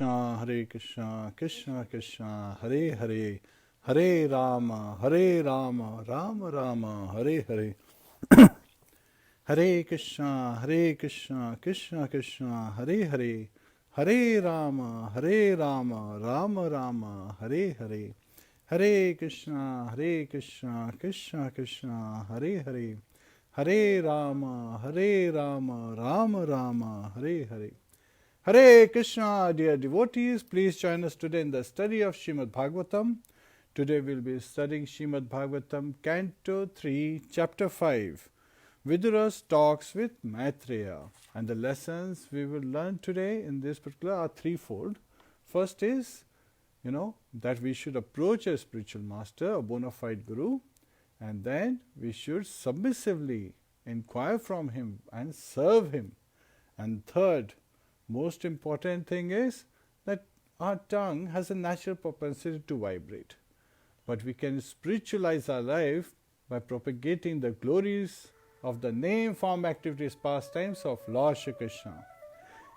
Krishna, Krishna Krishna, Hare Hare, Hare Rama, Rama Rama, Hare Hare. Hare Krishna, Krishna Krishna, Hare Hare, Hare Rama, Rama Rama, Hare Hare. Hare Krishna, Krishna Krishna, Hare Hare, Hare Rama, Rama Rama, Hare Hare. Hare Krishna, dear devotees, please join us today in the study of Srimad Bhagavatam. Today we will be studying Srimad Bhagavatam, Canto 3, Chapter 5. Vidura talks with Maitreya. And the lessons we will learn today in this particular are threefold. First is, that we should approach a spiritual master, a bona fide guru, and then we should submissively inquire from him and serve him. And third, most important thing is that our tongue has a natural propensity to vibrate. But we can spiritualize our life by propagating the glories of the name, form, activities, pastimes of Lord Shri Krishna.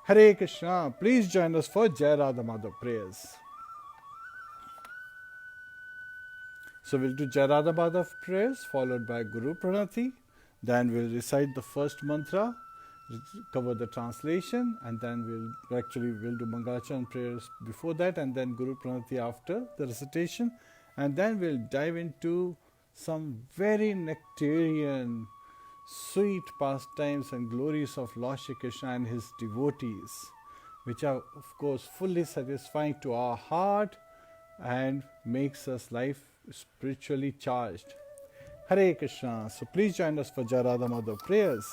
Hare Krishna, please join us for Jai Radha Madhav prayers. So we'll do Jai Radha Madhav prayers followed by Guru Pranati. Then we'll recite the first mantra, cover the translation, and then we'll do Mangalachan prayers before that, and then Guru Pranati after the recitation, and then we'll dive into some very nectarian, sweet pastimes and glories of Lord Shri Krishna and his devotees, which are of course fully satisfying to our heart and makes us life spiritually charged. Hare Krishna. So please join us for Jai Radha Madhav prayers.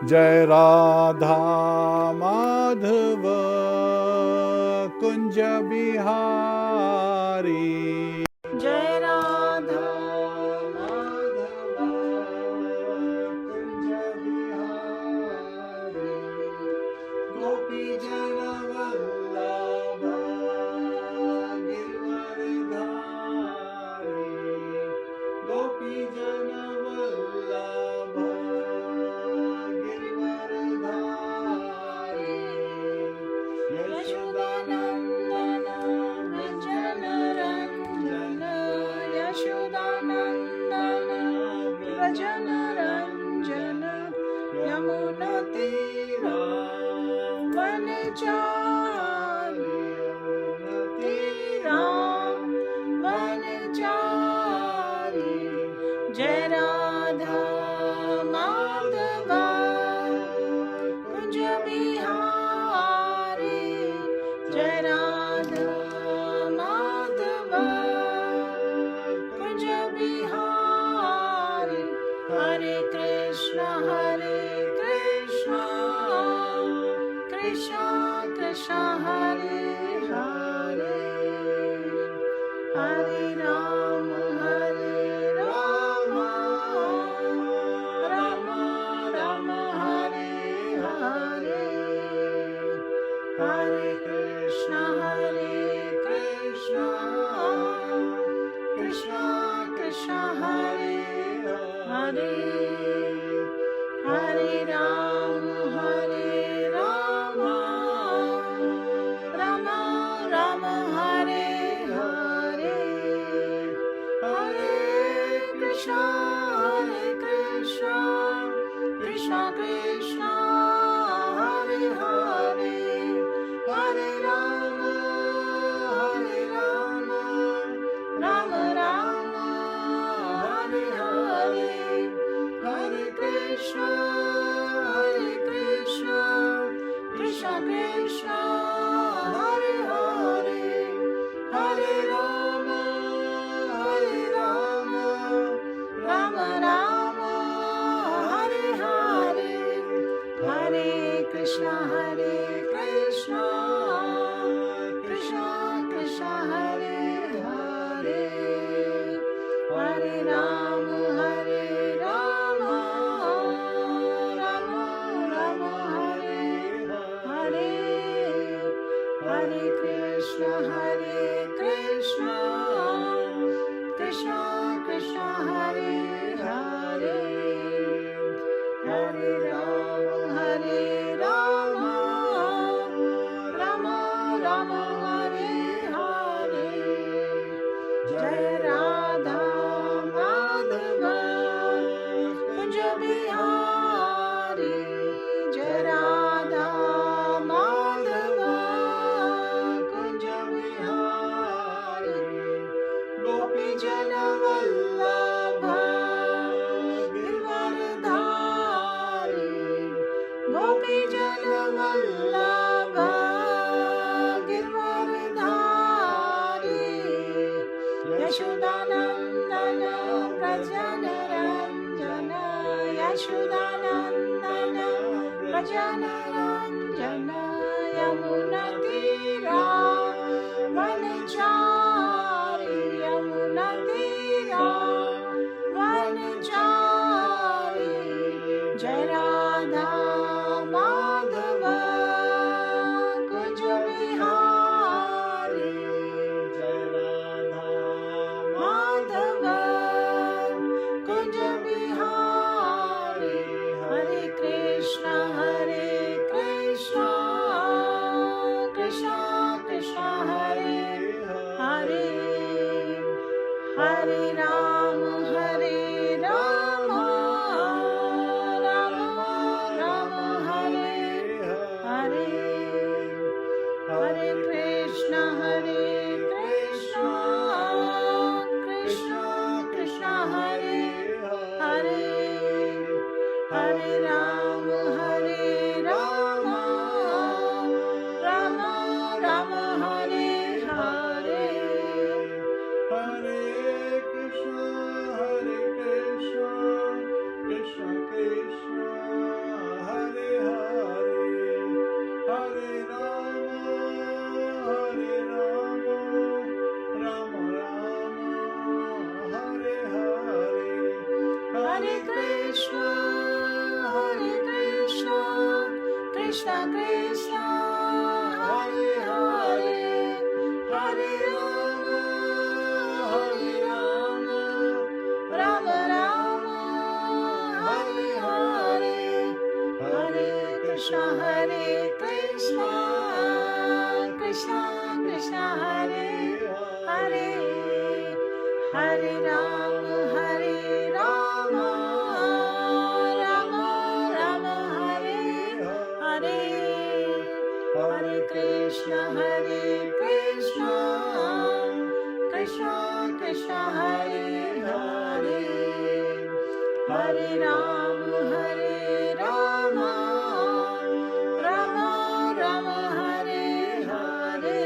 Jai Radha Madhava Kunja Bihari. Jai Radha Madhava Kunja Bihari. Gopi Jana Vallabha Girdharidhari. Gopi Jana Vallabha Girdharidhari. Yashodanandana Vrajana Ranjana. Yashodanandana Vrajana Ranjana. Yamuna Tira Vanachari. Yamuna Tira Vanachari. Jai Radha Madhava Kunja Bihari. Jai Radha Madhava Kunja Bihari. Hare Krishna, Krishna Krishna, Hare Hare. Hare Rama, Rama Rama, Hare Hare. Hare Krishna, Krishna Krishna, Hare Hare. Hare Rama, Rama Rama, Hare Hare. Hare Krishna, Krishna Krishna, Hare Hare. Hare Rama, Rama Rama, Hare Hare. Hare Krishna, Krishna Krishna, Hare Hare. Hare Rama, Rama Rama, Hare Hare. Hare Krishna, Krishna Krishna, Hare Hare. Hare Rama, Hare Rama, Hare Rama, Rama Rama, Hare Hare. Jai Radha Madhava Kunj Bihari, Jai Radha Madhava Kunj Bihari, Gopi Jana Vallabha Girdhari, Gopi Jana Vallabha Girdhari, Yashodanandana Prajanaranjana, Yashodanandana Prajanaranjana, Yamunatira Vanachari, Yamunatira Vanachari, Jai Radha Madhava Kunj Bihari, Jai Radha Madhava Kunj Bihari. Hare Krishna, Hare Krishna, Krishna Krishna, Hare Hare, Hare Rama, Hare Rama, Rama Rama, Hare Hare, Hare Krishna, Hare Krishna, Krishna Krishna, Hare Hare, Hare Rama, Hare Rama, Rama Rama, Hare Hare. Hare Krishna, Hare Krishna, Krishna Krishna, Hare Hare, Hare Rama, Hare Rama, Rama Rama, Hare Hare, Hare Krishna, Hare Krishna, Krishna Krishna, Hare Hare, Hare Rama, Hare Rama, Rama Rama, Hare Hare, Hare Krishna, Hare Krishna, Krishna Krishna, Hare Hare, Hare Rama, Hare Rama, Rama Rama, Hare Hare, Hare Krishna, Hare Krishna, Krishna Krishna, Hare Hare, Hare Rama, Hare Rama, Rama Rama, Hare Hare.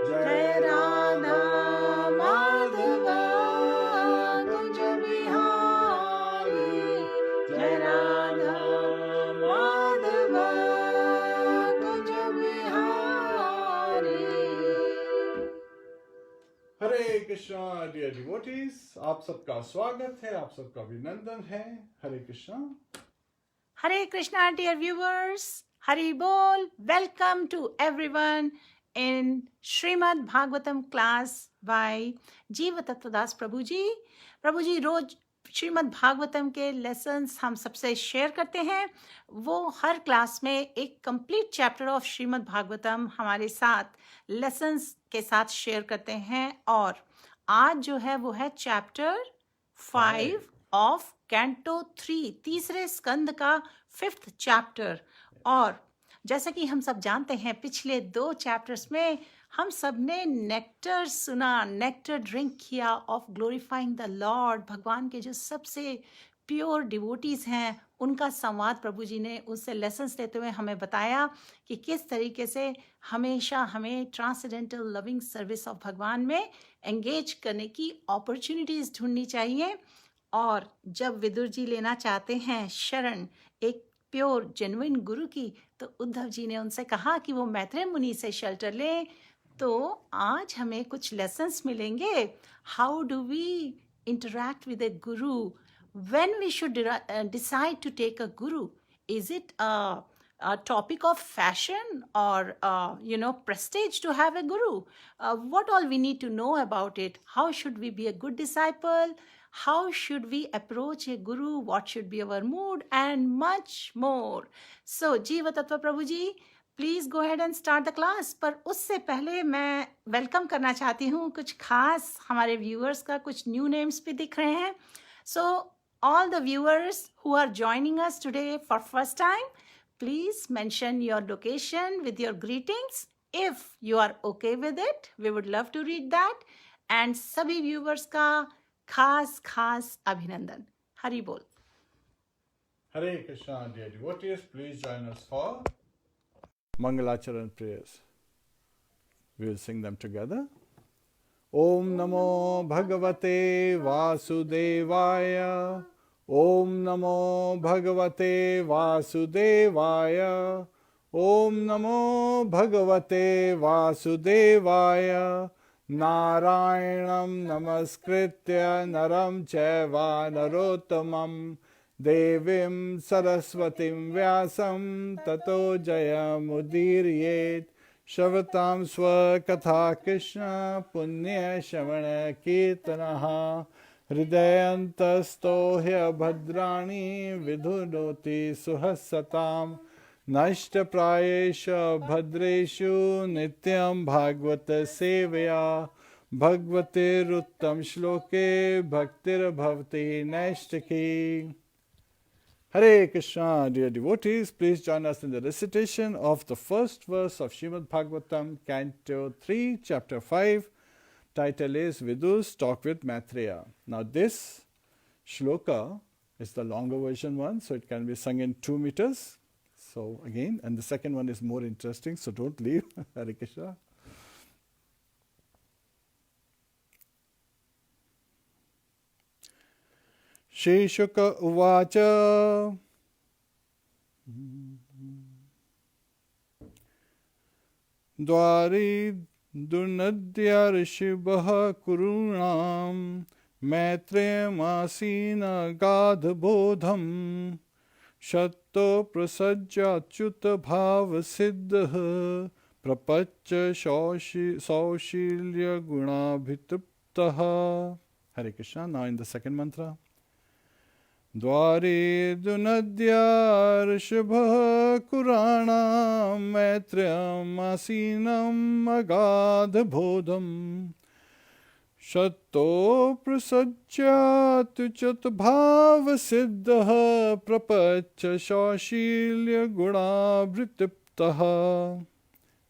Jai Radha Madhava Kunj Bihari, Jai Radha Madhava Kunj Bihari. Hare Krishna dear devotees, आप सबका स्वागत है, आप सबका अभिनंदन है। हरे Krishna. Hare Krishna, dear viewers. Hari Bol. Welcome to everyone in Srimad Bhagavatam class by Jiva Tattva Prabhu ji. प्रभु जी रोज श्रीमद् भागवतम के lessons हम सबसे शेयर करते हैं। वो हर क्लास में एक complete chapter of Shrimad Bhagavatam हमारे साथ लेसन्स के साथ शेयर करते हैं। और आज जो है वो है चैप्टर 5 ऑफ कैंटो 3, तीसरे स्कंद का 5th चैप्टर। और जैसा कि हम सब जानते हैं, पिछले 2 चैप्टर्स में हम सब ने नेक्टर सुना, नेक्टर ड्रिंक किया ऑफ ग्लोरीफाइंग द लॉर्ड। भगवान के जो सबसे प्योर डिवोटीज हैं उनका संवाद प्रभु जी ने उससे लेसन्स देते हुए हमें बताया कि किस तरीके से हमेशा हमें ट्रांसेंडेंटल लविंग सर्विस ऑफ भगवान में एंगेज करने की अपॉर्चुनिटीज ढूंढनी चाहिए। और जब विदुर जी लेना चाहते हैं शरण एक प्योर जेन्युइन गुरु की, तो उद्धव जी ने उनसे कहा कि वो मैत्रेय मुनि से शेल्टर लें। तो आज हमें कुछ लेसन्स मिलेंगे। How do we interact with a guru? When we should decide to take a guru? Is it a topic of fashion or prestige to have a guru? What all we need to know about it? How should we be a good disciple? how should we approach a guru, what should be our mood, and much more. So, Jiva Tattva Prabhu ji, please go ahead and start the class. पर उससे पहले मैं welcome करना चाहती हूँ कुछ खास हमारे व्यूअर्स का. कुछ न्यू नेम्स भी दिख रहे हैं. So all the viewers who are joining us today for first time, please mention your location with your greetings. If you are okay with it, we would love to read that. And सभी viewers का खास खास अभिनंदन. हरि बोल. Hare Krishna, dear devotees, please join us for Mangalacharan prayers. We will sing them together. Om Namo Bhagavate Vasudevaya. Om Namo Bhagavate Vasudevaya. Om Namo Bhagavate Vasudevaya. Narayanam Namaskritya Naram Chaiva Narottamam Devim Saraswatim Vyasam Tato Jayamudiriyet. Shavatam Swakatha Krishna Punya Shavana Kirtanaha Hridayantasto Hya Bhadrani Vidhunoti Suhasatam Nashta Prayesha Bhadreshu Nityam Bhagavata Sevaya Bhagavate Ruttam Shloke Bhaktir Bhavati Nashtaki. Hare Krishna, dear devotees, please join us in the recitation of the first verse of Srimad Bhagavatam, Canto 3, Chapter 5. Title is Vidu's Talk with Maitreya. Now this shloka is the longer version one, so it can be sung in 2 meters. So again, and the second one is more interesting, so don't leave. Hare Krishna. Shri Shuka Uvacha Dwari Durnadya Rishibha Kurunam Maitreya Masina Gadha Bodham Shatto Prasajya Achyuta Bhava Siddha Prapacha Saushilya Gunabhitriptaha. Hare Krishna. Now in the second mantra. Dwari Dunadya Rishabha Kurana Maitreyam Asinam Agadha Bodham Shatto Prasajya Tuchat Bhava Siddha Prapacha Shashilya Guna Bhritiptaha.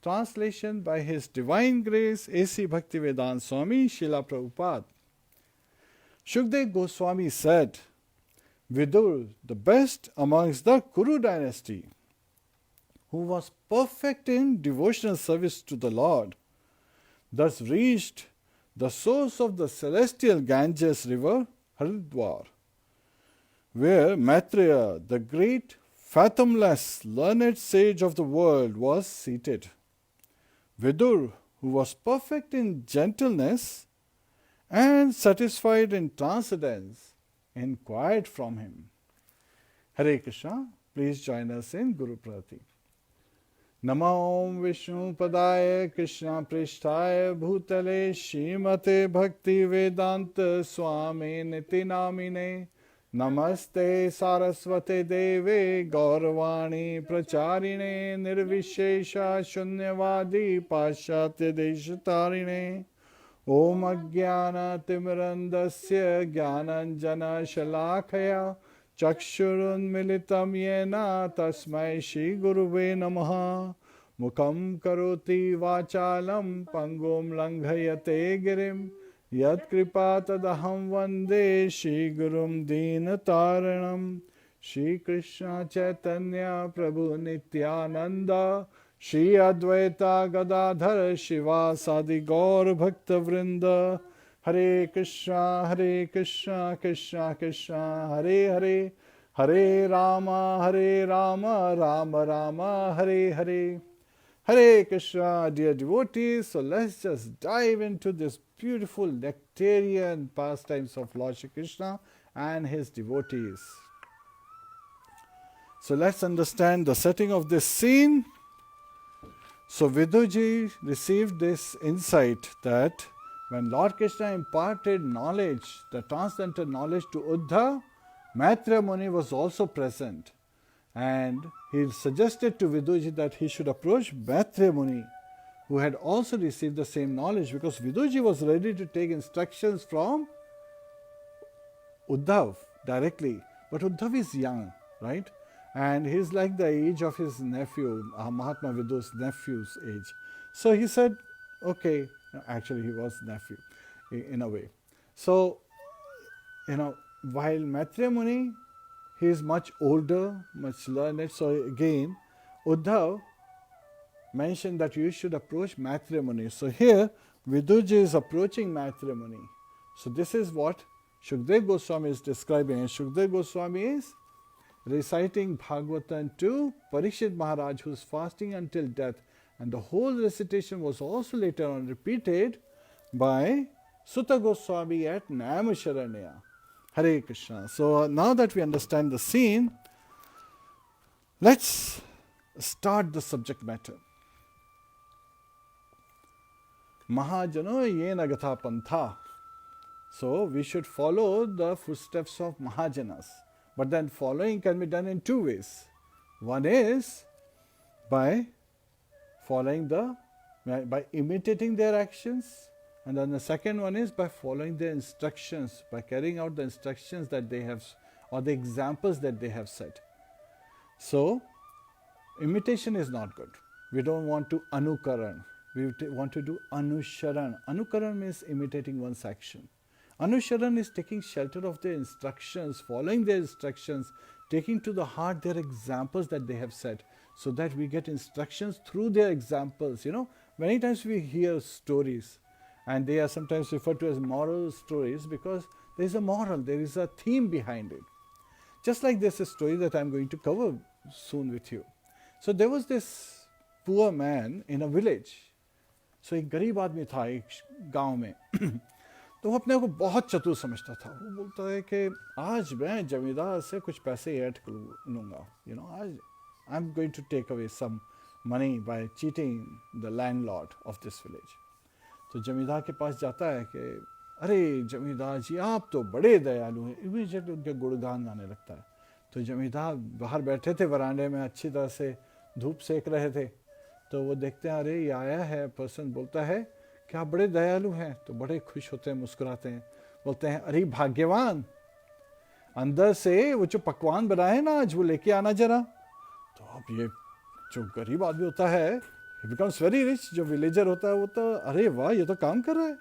Translation by His Divine Grace A.C. Bhaktivedanta Swami Srila Prabhupada. Shukdev Goswami said, Vidur, the best amongst the Kuru dynasty, who was perfect in devotional service to the Lord, thus reached the source of the celestial Ganges river, Haridwar, where Maitreya, the great, fathomless, learned sage of the world, was seated. Vidur, who was perfect in gentleness and satisfied in transcendence, inquired from him. Hare Krishna, please join us in Guru Prati. Namo Vishnu Padaya Krishna Prishtaya Bhutale Shrimate Bhakti Vedanta Swami Niti Namine Namaste Saraswate Deve Gauravani Pracharine Nirvishesha Shunyavadi Pashatya Deshatarine Om Ajnana Timirandasya Jnananjana Shalakaya Chakshurun Militam Yena Tasmai Shri Guruve Namaha Mukham Karoti Vachalam Pangum Langhayate Girim Yat Kripatadaham Vande Shri Gurum Deenataranam Shri Krishna Chaitanya Prabhu Nityananda Shri Advaita Gadadhar Shiva Sadi Gaur Bhakta Vrinda Hare Krishna Krishna Krishna Hare Hare Hare Rama Rama Rama Hare Hare. Hare Krishna, dear devotees. So let's just dive into this beautiful nectarian pastimes of Lord Shri Krishna and his devotees. So let's understand the setting of this scene. So Viduji received this insight that when Lord Krishna imparted knowledge, the transcendental knowledge to Uddhav, Maitreya Muni was also present. And he suggested to Vidurji that he should approach Maitreya Muni, who had also received the same knowledge, because Vidurji was ready to take instructions from Uddhav directly. But Uddhav is young, right? And he's like the age of his nephew, Mahatma Vidur's nephew's age. So he said, okay, actually he was nephew in a way. So, while Maitreya Muni, he is much older, much learned. So again, Uddhav mentioned that you should approach Maitreya Muni. So here, Vidurji is approaching Maitreya Muni. So this is what Shukdev Goswami is describing. And Shukdev Goswami is reciting Bhagavatam to Parikshit Maharaj, who is fasting until death. And the whole recitation was also later on repeated by Sutta Goswami at Naimisharanya. Hare Krishna. So now that we understand the scene, let's start the subject matter. Mahajano yena gatha pantha. So we should follow the footsteps of Mahajanas. But then following can be done in two ways. One is by by imitating their actions, and then the second one is by following their instructions, by carrying out the instructions that they have, or the examples that they have set. So, imitation is not good. We don't want to anukaran. We want to do anusharan. Anukaran means imitating one's action. Anusharan is taking shelter of their instructions, following their instructions, taking to the heart their examples that they have set, so that we get instructions through their examples. Many times we hear stories, and they are sometimes referred to as moral stories because there is a moral, there is a theme behind it. Just like there's a story that I'm going to cover soon with you. So there was this poor man in a village. So एक गरीब आदमी था एक गांव में. तो वो अपने को बहुत चतुर समझता था. वो बोलता है कि आज मैं जमींदार से कुछ पैसे ऐड कर लूँगा. आज I'm going to take away some money by cheating the landlord of this village. तो जमींदार के पास जाता है कि अरे जमींदार जी आप तो बड़े दयालु हैं. इमीडिएटली उनके गुणगान गाने लगता है. तो जमींदार बाहर बैठे थे वरांडे में, अच्छी तरह से धूप सेक रहे थे. तो वो देखते हैं अरे ये आया है पर्सन, बोलता है कि आप बड़े दयालु हैं. तो बड़े खुश होते हैं, मुस्कुराते हैं, बोलते हैं अरे भाग्यवान, अंदर से वो जो पकवान बनाए ना आज वो लेके आना जरा. तो अब ये जो गरीब आदमी होता है, he becomes very rich. जो विलेजर होता है वो तो अरे वाह ये तो काम कर रहा है.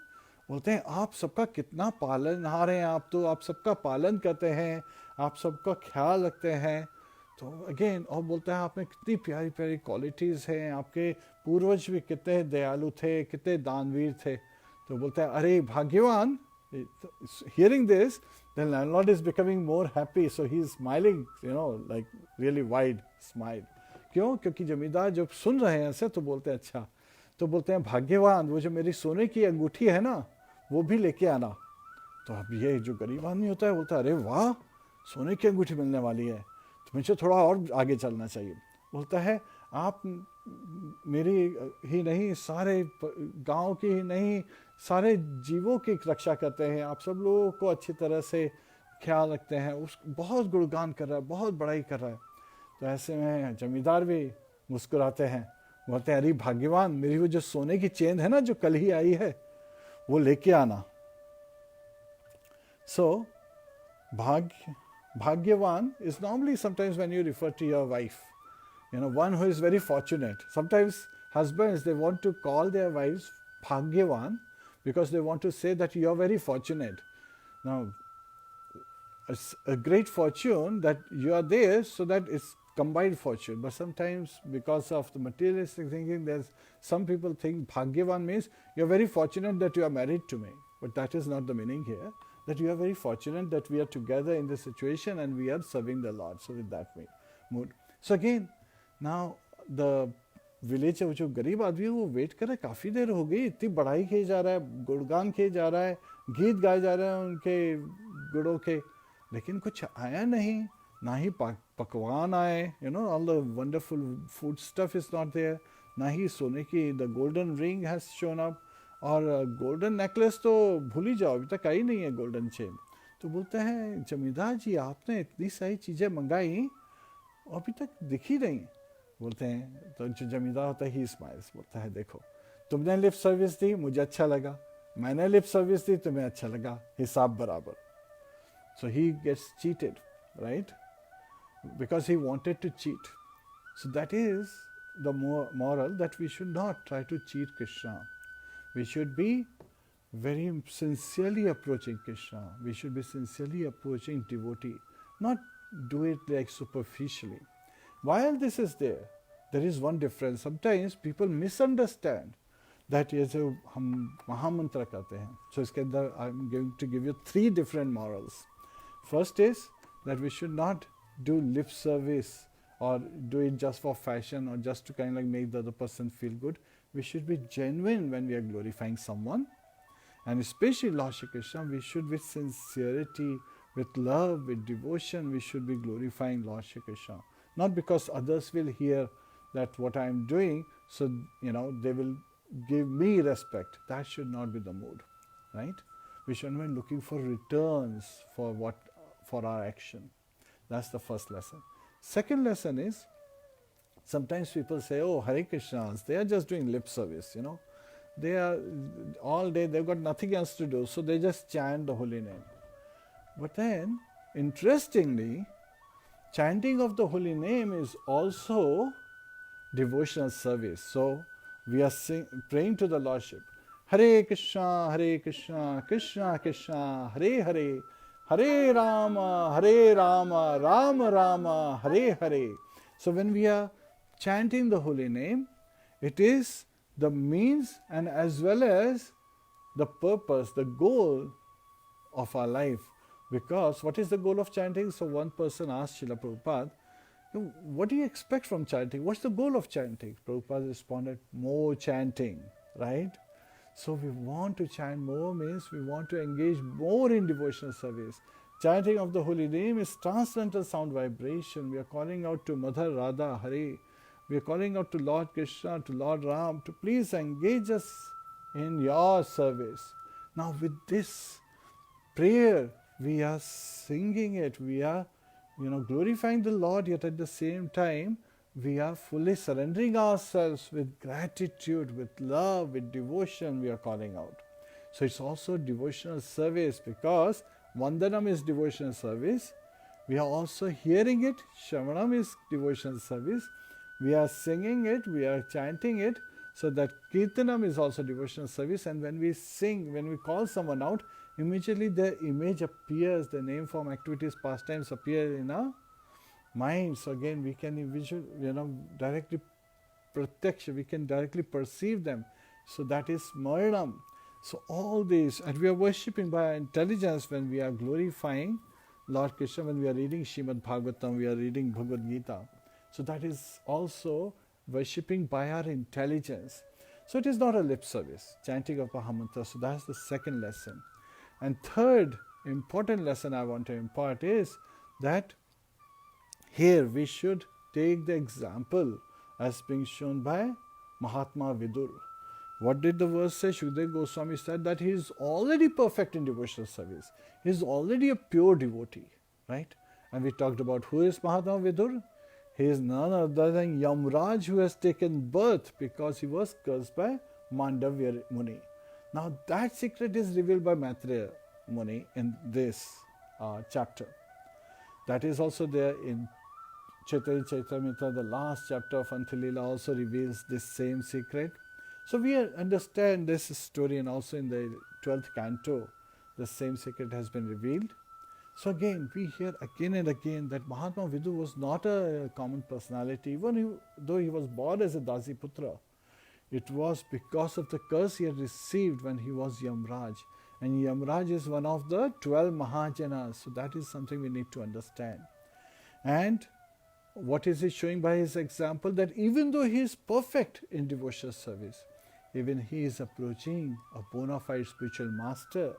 बोलते हैं आप सबका कितना पालनहार हैं, आप सबका पालन करते हैं, आप सबका ख्याल रखते हैं. तो अगेन और बोलते हैं आप में कितनी प्यारी प्यारी क्वालिटीज़ हैं, आपके पूर्वज भी कितने दयालु थे, कितने दानवीर थे. तो बोलते हैं अरे भाग्यवान. Hearing this, the landlord is becoming more happy, so he is smiling, like really wide smile. क्यों? क्योंकि जमींदार जब सुन रहे हैं ऐसे तो बोलते हैं अच्छा. तो बोलते हैं भाग्यवान, वो जो मेरी सोने की अंगूठी है ना वो भी लेके आना. तो अब ये जो गरीब आदमी होता है बोलता है अरे वाह सोने की अंगूठी मिलने वाली है, तो मुझे थोड़ा और आगे चलना चाहिए. बोलता है आप मेरी ही नहीं, सारे गांव की ही नहीं, सारे जीवों की रक्षा करते हैं, आप सब लोगों को अच्छी तरह से ख्याल रखते हैं. उस बहुत गुणगान कर रहा है, बहुत बड़ाई कर रहा है. तो ऐसे में जमींदार भी मुस्कुराते हैं, बोलते हैं अरे भाग्यवान, मेरी वो जो सोने की चेन है ना जो कल ही आई है वो लेके आना. सो भाग्यवान is normally sometimes when you refer to your wife, one who is very fortunate. Sometimes husbands, they want to call their wives bhagyavan because they want to say that you are very fortunate. Now, it's a great fortune that you are there, so that it's combined fortune. But sometimes because of the materialistic thinking, there's some people think bhagyavan means you're very fortunate that you are married to me. But that is not the meaning here. That you are very fortunate that we are together in this situation and we are serving the Lord. So with that mood. So again, now the villager, जो गरीब आदमी है वो wait कर रहा है, काफ़ी देर हो गई, इतनी बढ़ाई किए जा रहा है, गुणगान किए जा रहा है, गीत गाए जा रहे हैं उनके गुड़ों के, लेकिन कुछ आया नहीं, ना ही पकवान आए, all the wonderful food stuff is not there, ना ही सोने की the golden ring has shown up, और गोल्डन नेकलेस तो भूल ही जाओ, अभी तक आई नहीं है गोल्डन चेन। तो बोलते हैं जमींदार जी आपने इतनी सारी चीज़ें मंगाई अभी तक दिख ही नहीं। बोलते हैं तो जो जमींदार होता है ही स्माइल्स, बोलता है देखो तुमने लिप सर्विस दी मुझे अच्छा लगा, मैंने लिप सर्विस दी तुम्हें अच्छा लगा, हिसाब बराबर। So he gets cheated, right, because he wanted to cheat. So that is the moral, that we should not try to cheat Krishna. We should be very sincerely approaching Krishna. We should be sincerely approaching devotee, not do it like superficially. While this is there is one difference. Sometimes people misunderstand that ये जो हम महामंत्र करते हैं, so इसके अंदर I'm going to give you 3 different morals. First is that we should not do lip service or do it just for fashion or just to kind of like make the other person feel good. We should be genuine when we are glorifying someone, and especially Lord Shri Krishna, we should with sincerity, with love, with devotion, we should be glorifying Lord Shri Krishna. Not because others will hear that what I am doing, so they will give me respect. That should not be the mood, right? We should be looking for returns for our action. That's the first lesson. Second lesson is, sometimes people say, oh, Hare Krishnas, they are just doing lip service, They are all day, they've got nothing else to do, so they just chant the holy name. But then, interestingly, chanting of the holy name is also devotional service. So, we are praying to the Lordship. Hare Krishna, Krishna Krishna, Hare Hare, Hare Rāma, Rāma Rāma, Hare Hare. So when we are chanting the holy name, it is the means and as well as the purpose, the goal of our life. Because what is the goal of chanting? So one person asked Srila Prabhupada, what do you expect from chanting? What's the goal of chanting? Prabhupada responded, more chanting, right? So we want to chant more means we want to engage more in devotional service. Chanting of the holy name is transcendental sound vibration. We are calling out to Mother Radha, Hare. We are calling out to Lord Krishna, to Lord Ram, to please engage us in your service. Now with this prayer, we are singing it, we are glorifying the Lord, yet at the same time, we are fully surrendering ourselves with gratitude, with love, with devotion, we are calling out. So it's also devotional service, because Vandanam is devotional service. We are also hearing it. Shravanam is devotional service. We are singing it, we are chanting it. So that Kirtanam is also devotional service. And when we sing, when we call someone out, immediately the image appears, the name, form, activities, pastimes appear in our mind. So again, we can directly pratyaksh, we can directly perceive them. So that is Smaranam. So all these, and we are worshipping by our intelligence when we are glorifying Lord Krishna, when we are reading Srimad Bhagavatam, we are reading Bhagavad Gita. So that is also worshipping by our intelligence. So it is not a lip service, chanting of Mahamantra. So that's the second lesson. And third important lesson I want to impart is that here we should take the example as being shown by Mahatma Vidura. What did the verse say? Shukdev Goswami said that he is already perfect in devotional service. He is already a pure devotee, right? And we talked about who is Mahatma Vidura. He is none other than Yamraj, who has taken birth because he was cursed by Mandavya Muni. Now that secret is revealed by Maitreya Muni in this chapter. That is also there in Chaitanya Charitamrita, the last chapter of Antya-lila also reveals this same secret. So we understand this story, and also in the 12th canto, the same secret has been revealed. So again, we hear again and again that Mahatma Vidura was not a common personality, even though he was born as a Dasi Putra. It was because of the curse he had received when he was Yamraj. And Yamraj is one of the 12 Mahajanas. So that is something we need to understand. And what is he showing by his example? That even though he is perfect in devotional service, even he is approaching a bona fide spiritual master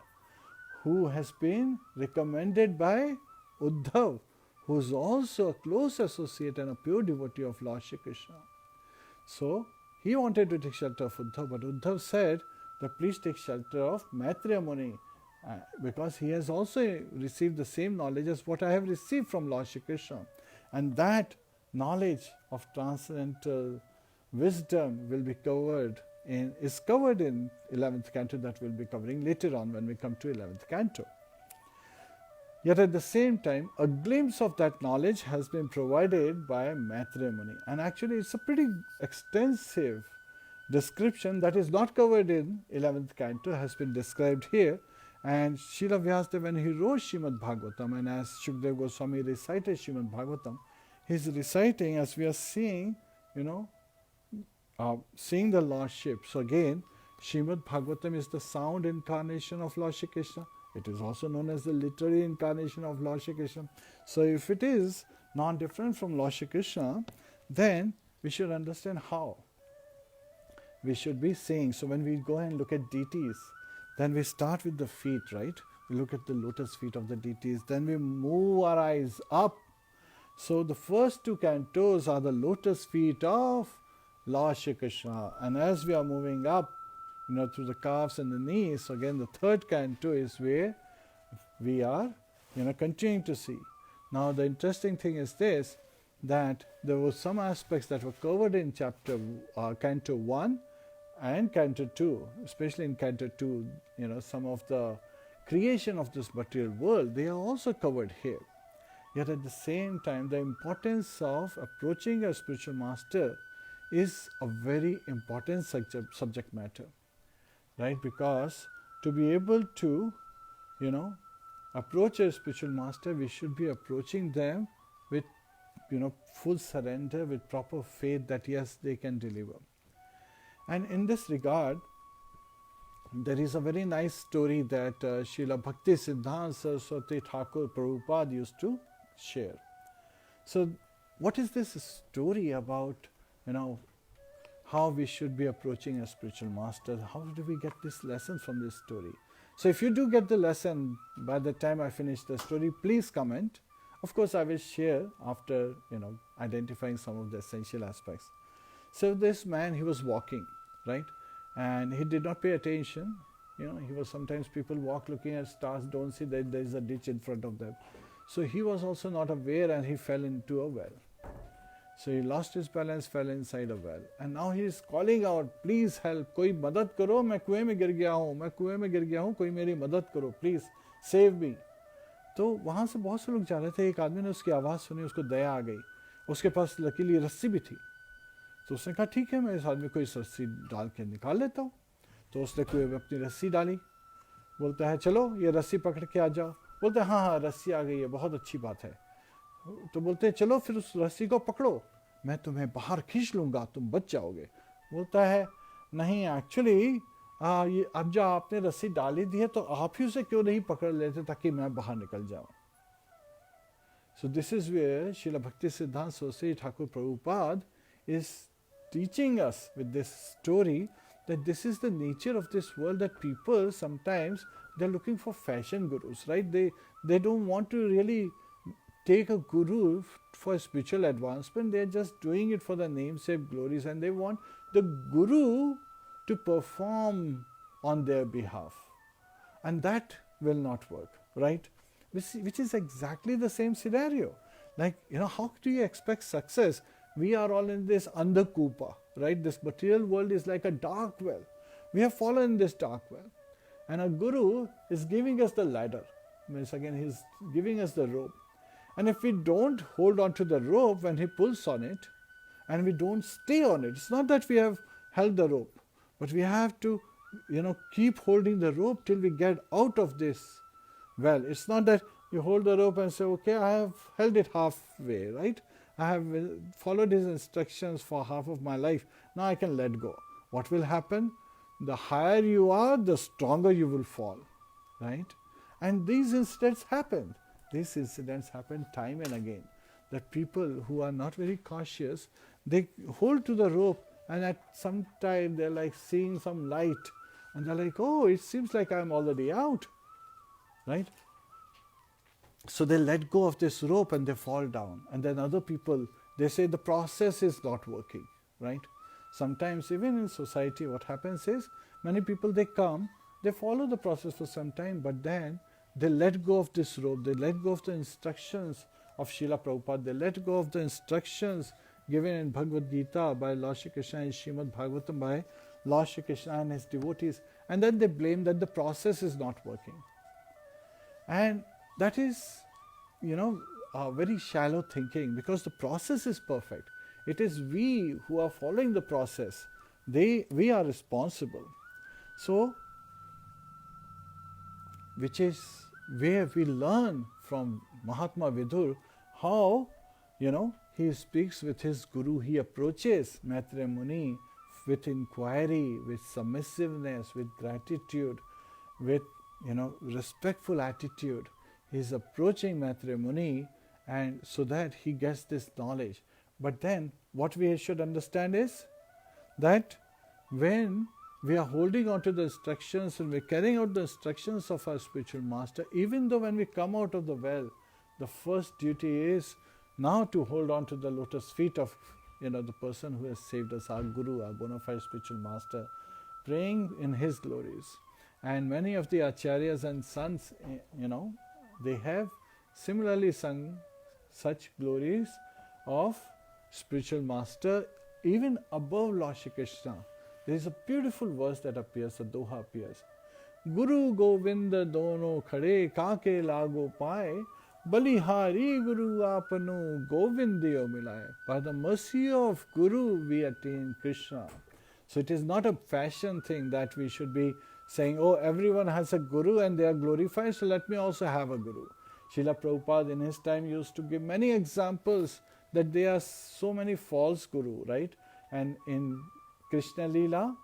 who has been recommended by Uddhav, who is also a close associate and a pure devotee of Lord Shri Krishna. So he wanted to take shelter of Uddhav, but Uddhav said, that please take shelter of Maitreya Muni, because he has also received the same knowledge as what I have received from Lord Shri Krishna. And that knowledge of transcendental wisdom will be is covered in 11th canto, that we'll be covering later on when we come to 11th canto. Yet at the same time, a glimpse of that knowledge has been provided by Maitreya Muni. And actually it's a pretty extensive description that is not covered in 11th canto, has been described here. And Srila Vyasadeva, when he wrote Srimad Bhagavatam, and as Shukdev Goswami recited Srimad Bhagavatam, he's reciting as we are seeing, seeing the Lordship. So again, Srimad Bhagavatam is the sound incarnation of Lord Shri Krishna. It is also known as the literary incarnation of Lord Shri Krishna. So if it is non-different from Lord Shri Krishna, then we should understand how we should be saying. So when we go and look at deities, then we start with the feet, right? We look at the lotus feet of the deities, then we move our eyes up. So the first two cantos are the lotus feet of Lord Shri Krishna. And as we are moving up, through the calves and the knees, so again the third canto is where we are, continuing to see. Now the interesting thing is this, that there were some aspects that were covered in canto 1 and canto 2, especially in canto 2, some of the creation of this material world, they are also covered here. Yet at the same time, the importance of approaching a spiritual master is a very important subject matter, right? Because to be able to, approach a spiritual master, we should be approaching them with, full surrender, with proper faith that yes, they can deliver. And in this regard, there is a very nice story that Srila Bhakti Siddhanta Saraswati Thakur Prabhupada used to share. So what is this story about, how we should be approaching a spiritual master? How do we get this lesson from this story? So if you do get the lesson by the time I finish the story, please comment. Of course, I will share after, identifying some of the essential aspects. So this man, he was walking, right? And he did not pay attention. He was sometimes people walk looking at stars, don't see that there is a ditch in front of them. So he was also not aware and he fell into a well. So he lost his balance, fell inside a well. And now he is calling out, please help, koi madad karo, main kuएं में गिर गया हूँ, कोई मेरी मदद करो, please save me. तो वहाँ से बहुत से लोग जा रहे थे, एक आदमी ने उसकी आवाज़ सुनी, उसको दया आ गई, उसके पास लकीली रस्सी भी थी. तो उसने कहा ठीक है, मैं इस आदमी को इस रस्सी डाल के निकाल लेता हूँ. तो उसने कुएं में अपनी रस्सी डाली. बोलता है चलो ये रस्सी पकड़ के आ जाओ. बोलते हैं हाँ रस्सी आ गई है, बहुत अच्छी बात है. तो बोलते हैं चलो फिर उस रस्सी को पकड़ो, मैं तुम्हें बाहर खींच लूँगा, तुम बच जाओगे. बोलता है नहीं, एक्चुअली ये अब जो आपने रस्सी डाली दी है तो आप ही उसे क्यों नहीं पकड़ लेते ताकि मैं बाहर निकल जाऊँ. So this is where Srila Bhakti Siddhanta Saraswati Thakur Prabhupada is teaching us with this story that this is the nature of this world, that people sometimes they're looking for fashion gurus, right? They don't want to really take a guru for spiritual advancement. They're just doing it for the namesake glories, and they want the guru to perform on their behalf. And that will not work, right? Which is exactly the same scenario. Like, how do you expect success? We are all in this andhakupa, right? This material world is like a dark well. We have fallen in this dark well. And a guru is giving us the ladder. Means again, he's giving us the rope. And if we don't hold on to the rope when he pulls on it, and we don't stay on it, it's not that we have held the rope, but we have to, keep holding the rope till we get out of this well. It's not that you hold the rope and say, okay, I have held it halfway, right? I have followed his instructions for half of my life. Now I can let go. What will happen? The higher you are, the stronger you will fall, right? And these incidents happen. These incidents happen time and again. That people who are not very cautious, they hold to the rope, and at some time they're like seeing some light, and they're like, oh, it seems like I'm already out, right? So they let go of this rope and they fall down. And then other people, they say the process is not working, right? Sometimes even in society what happens is Many people, they come, they follow the process for some time, but then they let go of this rope, they let go of the instructions of Srila Prabhupada, they let go of the instructions given in Bhagavad Gita by Lord Shri Krishna and Srimad Bhagavatam by Lord Shri Krishna and his devotees, and then they blame that the process is not working. And that is, very shallow thinking, because the process is perfect. It is we who are following the process. We are responsible. So, which is where we learn from Mahatma Vidura how, he speaks with his Guru, he approaches Maitreya Muni with inquiry, with submissiveness, with gratitude, with, respectful attitude. He is approaching Maitreya Muni, and so that he gets this knowledge. But then what we should understand is that when we are holding on to the instructions and we're carrying out the instructions of our spiritual master, even though when we come out of the well, the first duty is now to hold on to the lotus feet of the person who has saved us, our Guru, our bona fide spiritual master, praying in his glories. And many of the acharyas and sons, they have similarly sung such glories of spiritual master even above Lord Shri Krishna. There is a beautiful verse that appears, a doha appears. Guru Govinda dono khade kaake lago pae, balihari Guru apano Govindayo milaye. By the mercy of Guru we attain Krishna. So it is not a fashion thing that we should be saying, oh, everyone has a Guru and they are glorified, so let me also have a Guru. Srila Prabhupada in his time used to give many examples that there are so many false Guru, right? And in Krishna Leela,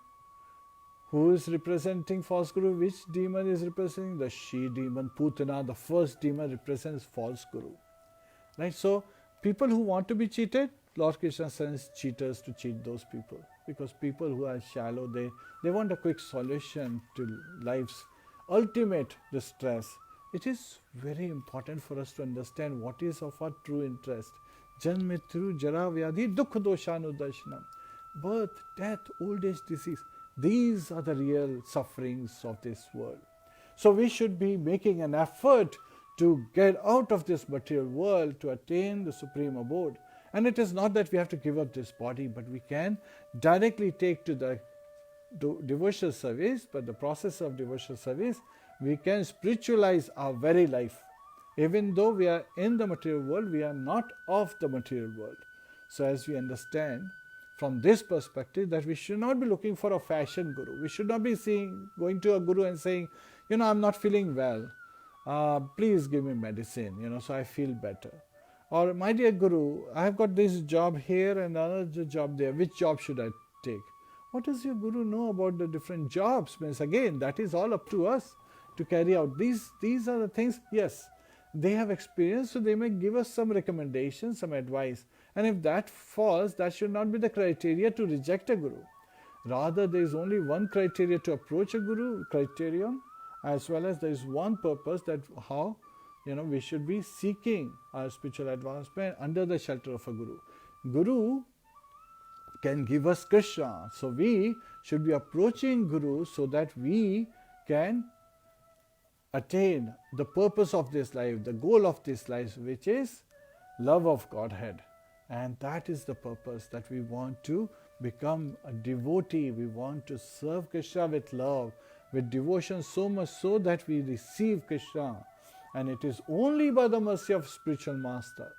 who is representing false Guru? Which demon is representing? The she demon, Putana, the first demon represents false Guru. Right? So, people who want to be cheated, Lord Krishna sends cheaters to cheat those people. Because people who are shallow, they want a quick solution to life's ultimate distress. It is very important for us to understand what is of our true interest. Janmitru, Jara, Vyadhi, Dukha Doshanu Darshanam. Birth, death, old age, disease. These are the real sufferings of this world. So we should be making an effort to get out of this material world to attain the supreme abode. And it is not that we have to give up this body, but we can directly take to the devotional service, but the process of devotional service, we can spiritualize our very life. Even though we are in the material world, we are not of the material world. So as we understand from this perspective that we should not be looking for a fashion Guru. We should not be going to a Guru and saying, I'm not feeling well. Please give me medicine, so I feel better. Or, my dear Guru, I have got this job here and another job there. Which job should I take? What does your Guru know about the different jobs? Means again, that is all up to us to carry out. These are the things, yes, they have experience, so they may give us some recommendations, some advice. And if that falls, that should not be the criteria to reject a Guru. Rather, there is only one criteria to approach a Guru, criterion, as well as there is one purpose, that how we should be seeking our spiritual advancement under the shelter of a Guru. Guru can give us Kṛṣṇa. So we should be approaching Guru so that we can attain the purpose of this life, the goal of this life, which is love of Godhead. And that is the purpose, that we want to become a devotee. We want to serve Kṛṣṇa with love, with devotion, so much so that we receive Kṛṣṇa. And it is only by the mercy of spiritual master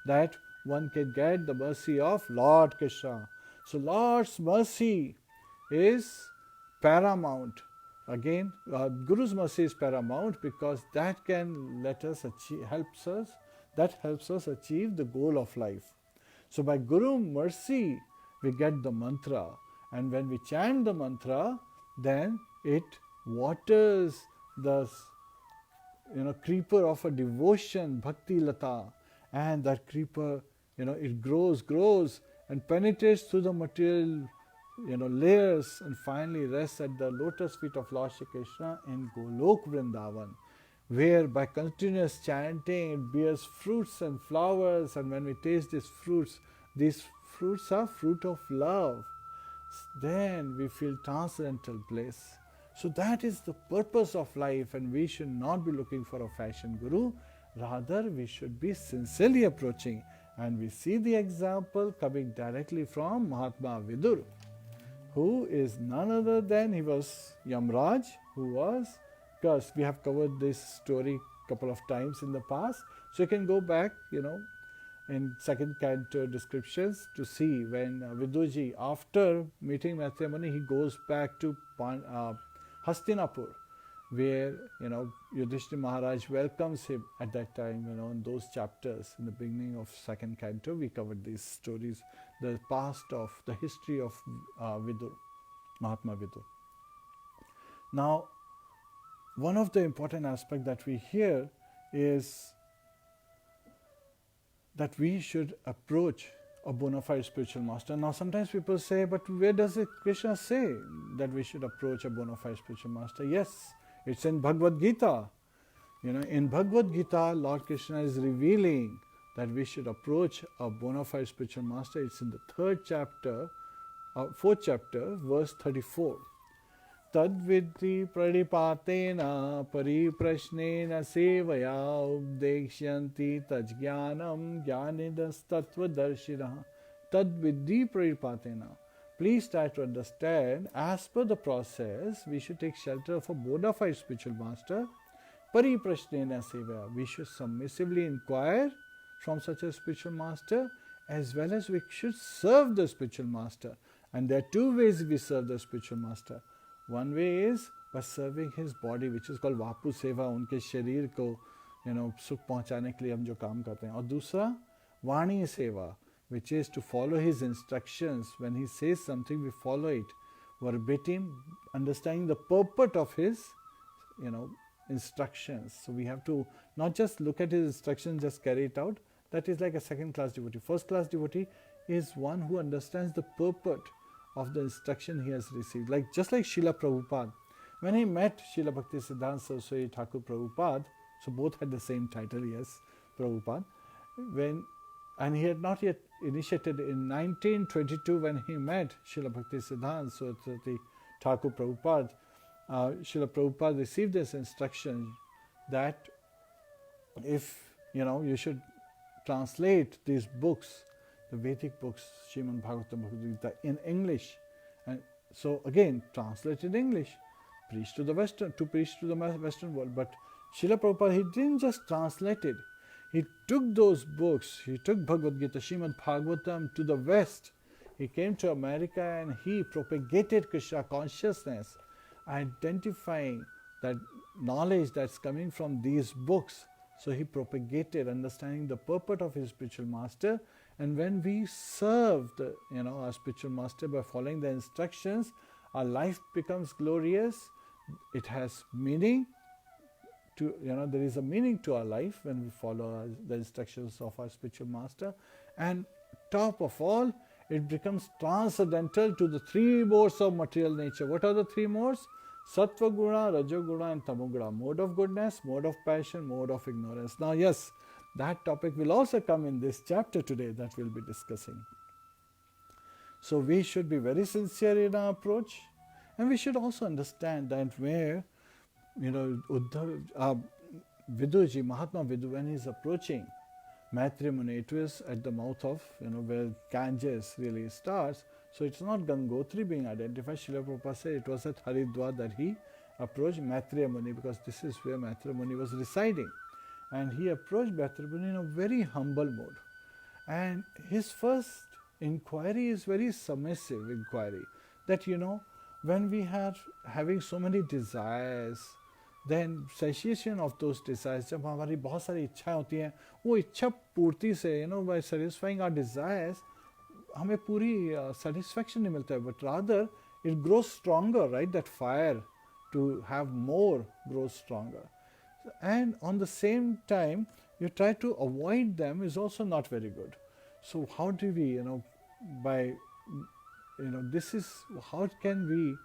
that one can get the mercy of Lord Kṛṣṇa. So Lord's mercy is paramount. Again, Guru's mercy is paramount because that can helps us achieve the goal of life. So by Guru mercy, we get the mantra. And when we chant the mantra, then it waters the creeper of a devotion, bhakti lata, and that creeper, it grows and penetrates through the material, layers, and finally rests at the lotus feet of Lord Shri Krishna in Golok Vrindavan, where by continuous chanting it bears fruits and flowers, and when we taste these fruits are fruit of love. then we feel transcendental bliss. So that is the purpose of life, and we should not be looking for a fashion guru. Rather, we should be sincerely approaching. And we see the example coming directly from Mahatma Vidura, who is none other than, he was Yamraj, who was cursed. We have covered this story a couple of times in the past. So you can go back, in second canto descriptions to see when Vidurji, after meeting Maitreya Muni, he goes back to Hastinapur, where Yudhishthira Maharaj welcomes him at that time. In those chapters in the beginning of second canto, we covered these stories, the past of the history of Vidura, Mahatma Vidura. Now, one of the important aspects that we hear is that we should approach a bona fide spiritual master. Now, sometimes people say, but where does it Kṛṣṇa say that we should approach a bona fide spiritual master? Yes, it's in Bhagavad Gita. In Bhagavad Gita, Lord Kṛṣṇa is revealing that we should approach a bona fide spiritual master. It's in the fourth chapter, verse 34. Tadvidhi pradipatena pariprashnena sevaya ubdekshanti tajjnanam jnanidas tattva darshina. Tadvidhi pradipatena. Please try to understand, as per the process, we should take shelter of a bona fide spiritual master. Pariprashnena sevaya. We should submissively inquire from such a spiritual master, as well as we should serve the spiritual master. And there are two ways we serve the spiritual master. One way is by serving his body, which is called vapu seva, उनके शरीर को सुख पहुंचाने के लिए हम जो काम करते हैं. और दूसरा वाणी सेवा, which is to follow his instructions. When he says something, we follow it verbatim, understanding the purport of his instructions. So we have to not just look at his instructions, just carry it out. That is like a second class devotee. First class devotee is one who understands the purport of the instruction he has received. Just like Srila Prabhupada. When he met Srila Bhakti Siddhanta Saraswati Thakur Prabhupada, so both had the same title, yes, Prabhupada, and he had not yet initiated. In 1922, when he met Srila Bhakti Siddhanta Saraswati Thakur Prabhupada, Srila Prabhupada received this instruction that if you should translate these books, the Vedic books, Srimad Bhagavatam, Bhagavad Gita, in English. And so again, translate in English, preach to the Western world. But Srila Prabhupada, he didn't just translate it. He took those books, he took Bhagavad Gita, Srimad Bhagavatam to the West. He came to America and he propagated Kṛṣṇa consciousness, identifying that knowledge that's coming from these books. So he propagated, understanding the purport of his spiritual master. And when we serve our spiritual master by following the instructions, our life becomes glorious. It has meaning. There is a meaning to our life when we follow the instructions of our spiritual master. And top of all, it becomes transcendental to the three modes of material nature. What are the three modes? Sattva guna, Raja guna, and Tamo guna. Mode of goodness, mode of passion, mode of ignorance. Now, yes, that topic will also come in this chapter today that we'll be discussing. So we should be very sincere in our approach, and we should also understand that where Vidurji, Mahatma Vidura, when he's approaching Maitreya Muni, it was at the mouth of where Ganges really starts. So it's not Gangotri being identified. Srila Prabhupada said it was at Haridwar that he approached Maitreya Muni, because this is where Maitreya Muni was residing. And he approached Maitreya Muni in a very humble mode. And his first inquiry is very submissive inquiry. That when we are having so many desires, then satiation of those desires, जब हमारी बहुत सारी इच्छाएं होती हैं, वो इच्छा पूर्ति से by satisfying our desires, हमें पूरी satisfaction नहीं मिलता है, but rather it grows stronger, right? That fire to have more grows stronger. And on the same time, you try to avoid them is also not very good. So how do we, this is, how can we,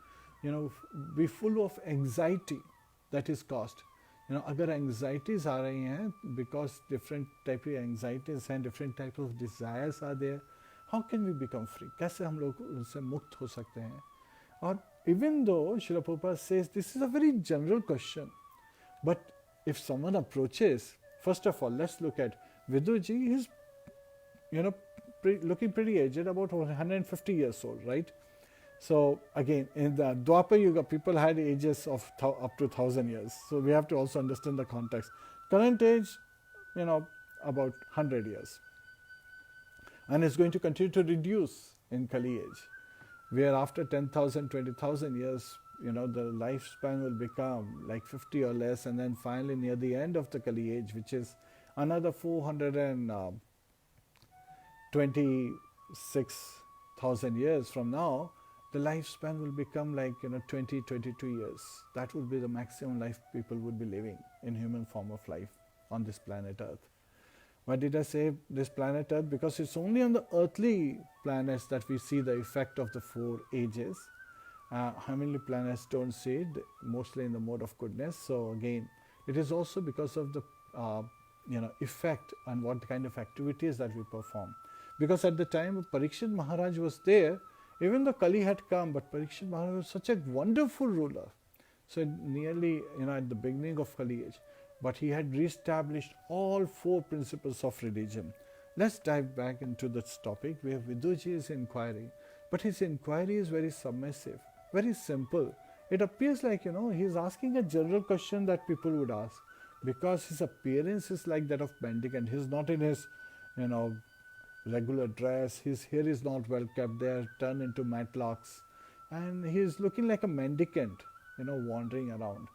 be full of anxiety that is caused? अगर anxieties आ रही हैं, because different type of anxieties and different type of desires are there, How can we become free? कैसे हम लोग उनसे मुक्त हो सकते हैं? और even though Srila Prabhupada says this is a very general question, but if someone approaches, first of all, let's look at Vidurji. He's, looking pretty aged, about 150 years old, right? So again, in the Dwapar Yuga, people had ages of up to 1,000 years. So we have to also understand the context. Current age, about 100 years. And it's going to continue to reduce in Kali age, where after 10,000, 20,000 years, the lifespan will become like 50 or less, and then finally near the end of the Kali age, which is another 426,000 years from now, the lifespan will become like 20, 22 years. That would be the maximum life people would be living in human form of life on this planet Earth. Why did I say this planet Earth? Because it's only on the earthly planets that we see the effect of the 4 ages. Heavenly planets don't see it, mostly in the mode of goodness. So again, it is also because of the effect and what kind of activities that we perform. Because at the time Parikshit Maharaj was there, even though Kali had come, but Parikshit Maharaj was such a wonderful ruler. So nearly, at the beginning of Kali age, but he had re-established all 4 principles of religion. Let's dive back into this topic where Vidurji is inquiring, but his inquiry is very submissive, very simple. It appears like, he's asking a general question that people would ask, because his appearance is like that of mendicant. He's not in his, regular dress. His hair is not well kept. They are turned into matlocks. And he is looking like a mendicant, wandering around.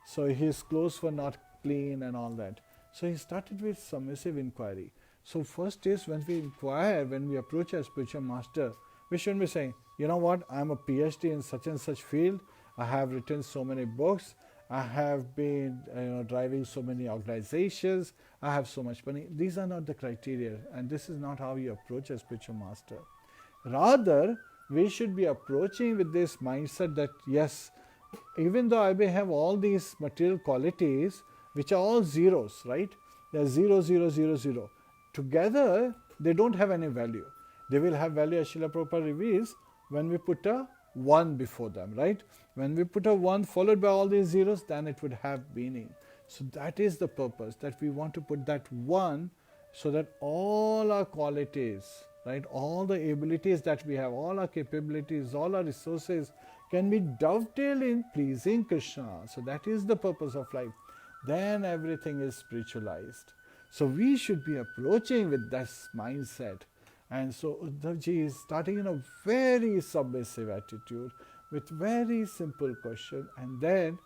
So his clothes were not clean and all that. So he started with submissive inquiry. So first is when we inquire, when we approach a spiritual master, we shouldn't be saying, you know what, I'm a PhD in such and such field. I have written so many books. I have been driving so many organizations. I have so much money. These are not the criteria, and this is not how you approach a spiritual master. Rather, we should be approaching with this mindset that yes, even though I may have all these material qualities, which are all zeros, right? They're 0, 0, 0, 0. Together, they don't have any value. They will have value, as Srila Prabhupada reveals, when we put a 1 before them, right? When we put a 1 followed by all these zeros, then it would have meaning. So that is the purpose, that we want to put that 1 so that all our qualities, right, all the abilities that we have, all our capabilities, all our resources can be dovetailed in pleasing Kṛṣṇa. So that is the purpose of life. Then everything is spiritualized. So we should be approaching with this mindset. And so Uddhavji is starting in a very submissive attitude with very simple question. And then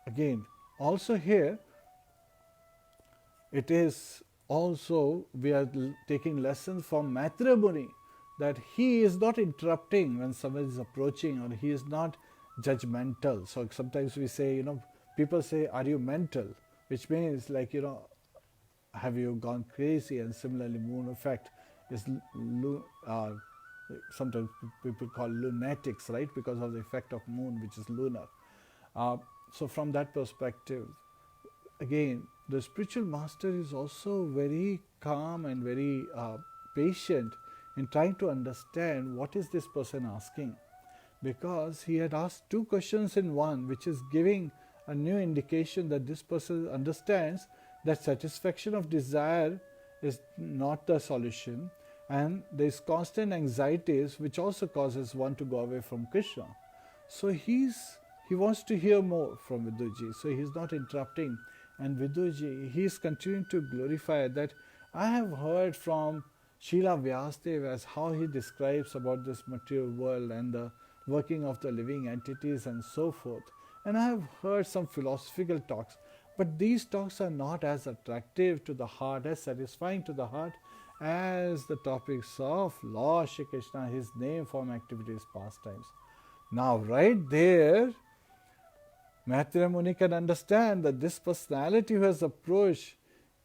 again, also here, it is also, we are taking lessons from Maitreya Muni, that he is not interrupting when someone is approaching, or he is not judgmental. So sometimes we say, people say, are you mental? Which means like, have you gone crazy? And similarly, moon effect is sometimes people call lunatics, right? Because of the effect of moon, which is lunar. So from that perspective, again, the spiritual master is also very calm and very patient in trying to understand what is this person asking. Because he had asked 2 questions in one, which is giving a new indication that this person understands that satisfaction of desire is not the solution, and there is constant anxieties which also causes one to go away from Kṛṣṇa. So he wants to hear more from Vidurji, so he is not interrupting. And Vidurji, he is continuing to glorify that I have heard from Srila Vyasadeva as how he describes about this material world and the working of the living entities and so forth. And I have heard some philosophical talks, but these talks are not as attractive to the heart, as satisfying to the heart as the topics of Lord Shri Kṛṣṇa, his name, form, activities, pastimes. Now right there, Maitreya Muni can understand that this personality who has approached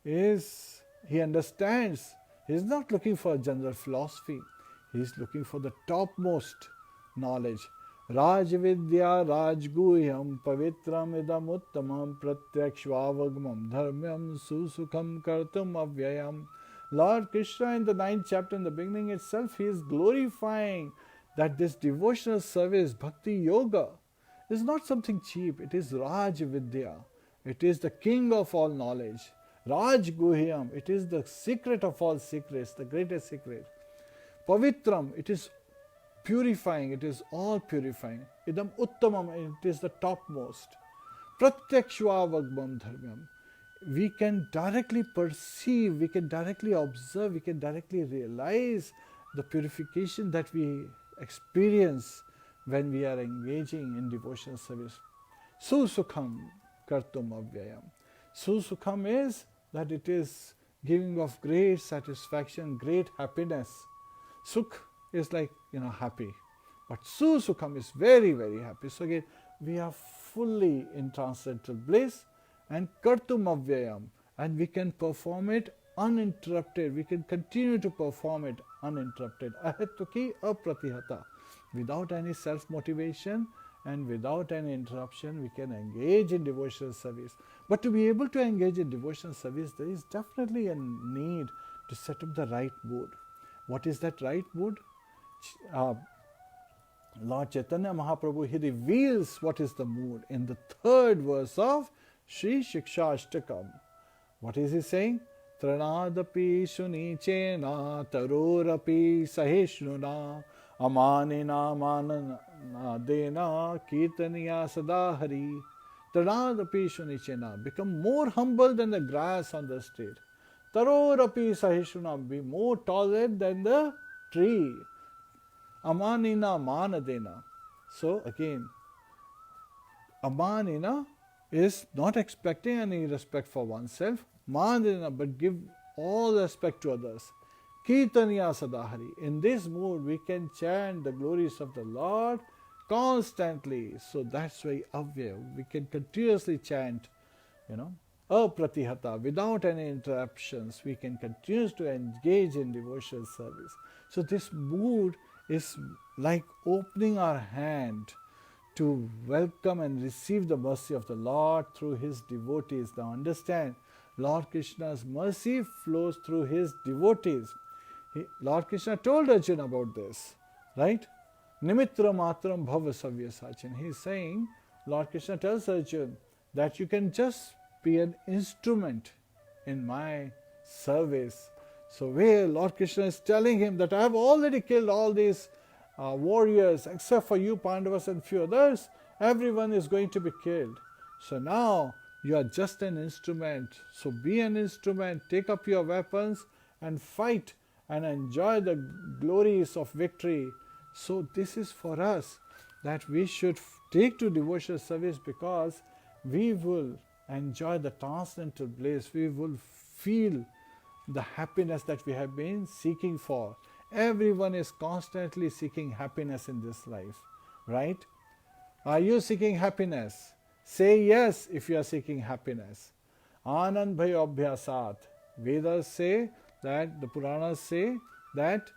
is, he understands, he is not looking for a general philosophy, he is looking for the topmost knowledge. Rajvidya Rajguhyam Pavitram Idam Uttamam Pratyakshvavagmam Dharmyam Susukham Kartum Avyayam Lord Krishna in the 9th chapter, in the beginning itself, he is glorifying that this devotional service, bhakti yoga, is not something cheap. It is Raj Vidya. It is the king of all knowledge. Raj Guhyam. It is the secret of all secrets, the greatest secret. Pavitram. It is purifying. It is all purifying. Idam Uttamam. It is the topmost. Pratyakshvavagmam dharmyam. We can directly perceive, we can directly observe, we can directly realize the purification that we experience when we are engaging in devotional service. Susukham kartum avyayam. Susukham is that it is giving of great satisfaction, great happiness. Sukh is like, happy. But Susukham is very, very happy. So again, we are fully in transcendental bliss and kartum avyayam, and we can perform it uninterrupted. We can continue to perform it uninterrupted. Ahetuki apratihata. Without any self-motivation and without any interruption, we can engage in devotional service. But to be able to engage in devotional service, there is definitely a need to set up the right mood. What is that right mood? Lord Chaitanya Mahaprabhu, he reveals what is the mood in the 3rd verse of Shri Shikshashtakam. What is he saying? Tranadapi sunichena tarorapi sahishnuna amanina manadena kirtaniya sadahari. Tranadapi sunichena. Become more humble than the grass on the street. Tarorapi sahishnuna. Be more tolerant than the tree. Amanina manadena. So again, amanina is not expecting any respect for oneself, manadena, but give all respect to others. Kirtaniya sadahari. In this mood, we can chant the glories of the Lord constantly. So that's why avyaya, we can continuously chant, apratihata, without any interruptions. We can continue to engage in devotional service. So this mood is like opening our hand to welcome and receive the mercy of the Lord through his devotees. Now understand, Lord Krishna's mercy flows through his devotees. Lord Krishna told Arjuna about this, right? Nimitra matram bhava savyasachin. He is saying, Lord Krishna tells Arjuna that you can just be an instrument in my service. So where Lord Krishna is telling him that I have already killed all these warriors except for you Pandavas and few others, everyone is going to be killed. So now you are just an instrument. So be an instrument, take up your weapons and fight and enjoy the glories of victory. So this is for us, that we should take to devotional service, because we will enjoy the transcendental bliss. We will feel the happiness that we have been seeking for. Everyone is constantly seeking happiness in this life, right? Are you seeking happiness? Say yes if you are seeking happiness. Anand bhayo abhyasat. Vedas say that, the Puranas say that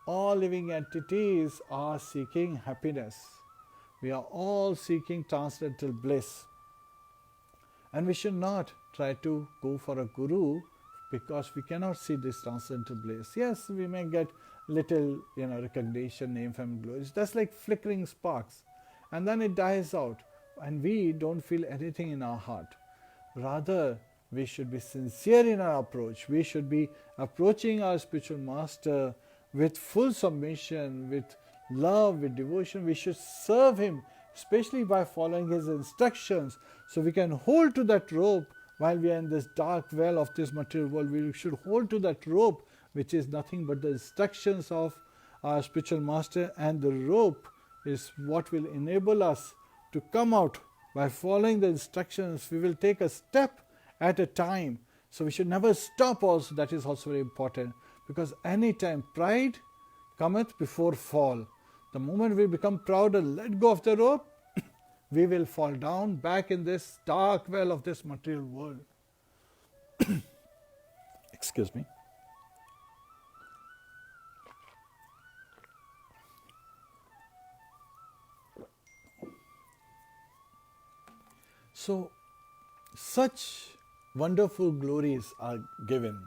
all living entities are seeking happiness. We are all seeking transcendental bliss. And we should not try to go for a guru, because we cannot see this transcendental bliss. Yes, we may get little, recognition, name, fame, glories. That's like flickering sparks. And then it dies out. And we don't feel anything in our heart. Rather, we should be sincere in our approach. We should be approaching our spiritual master with full submission, with love, with devotion. We should serve him, especially by following his instructions. So we can hold to that rope while we are in this dark well of this material world. We should hold to that rope, which is nothing but the instructions of our spiritual master, and the rope is what will enable us to come out. By following the instructions, we will take a step at a time. So we should never stop also. That is also very important, because anytime pride cometh before fall. The moment we become proud and let go of the rope, we will fall down back in this dark well of this material world. Excuse me. So, such wonderful glories are given.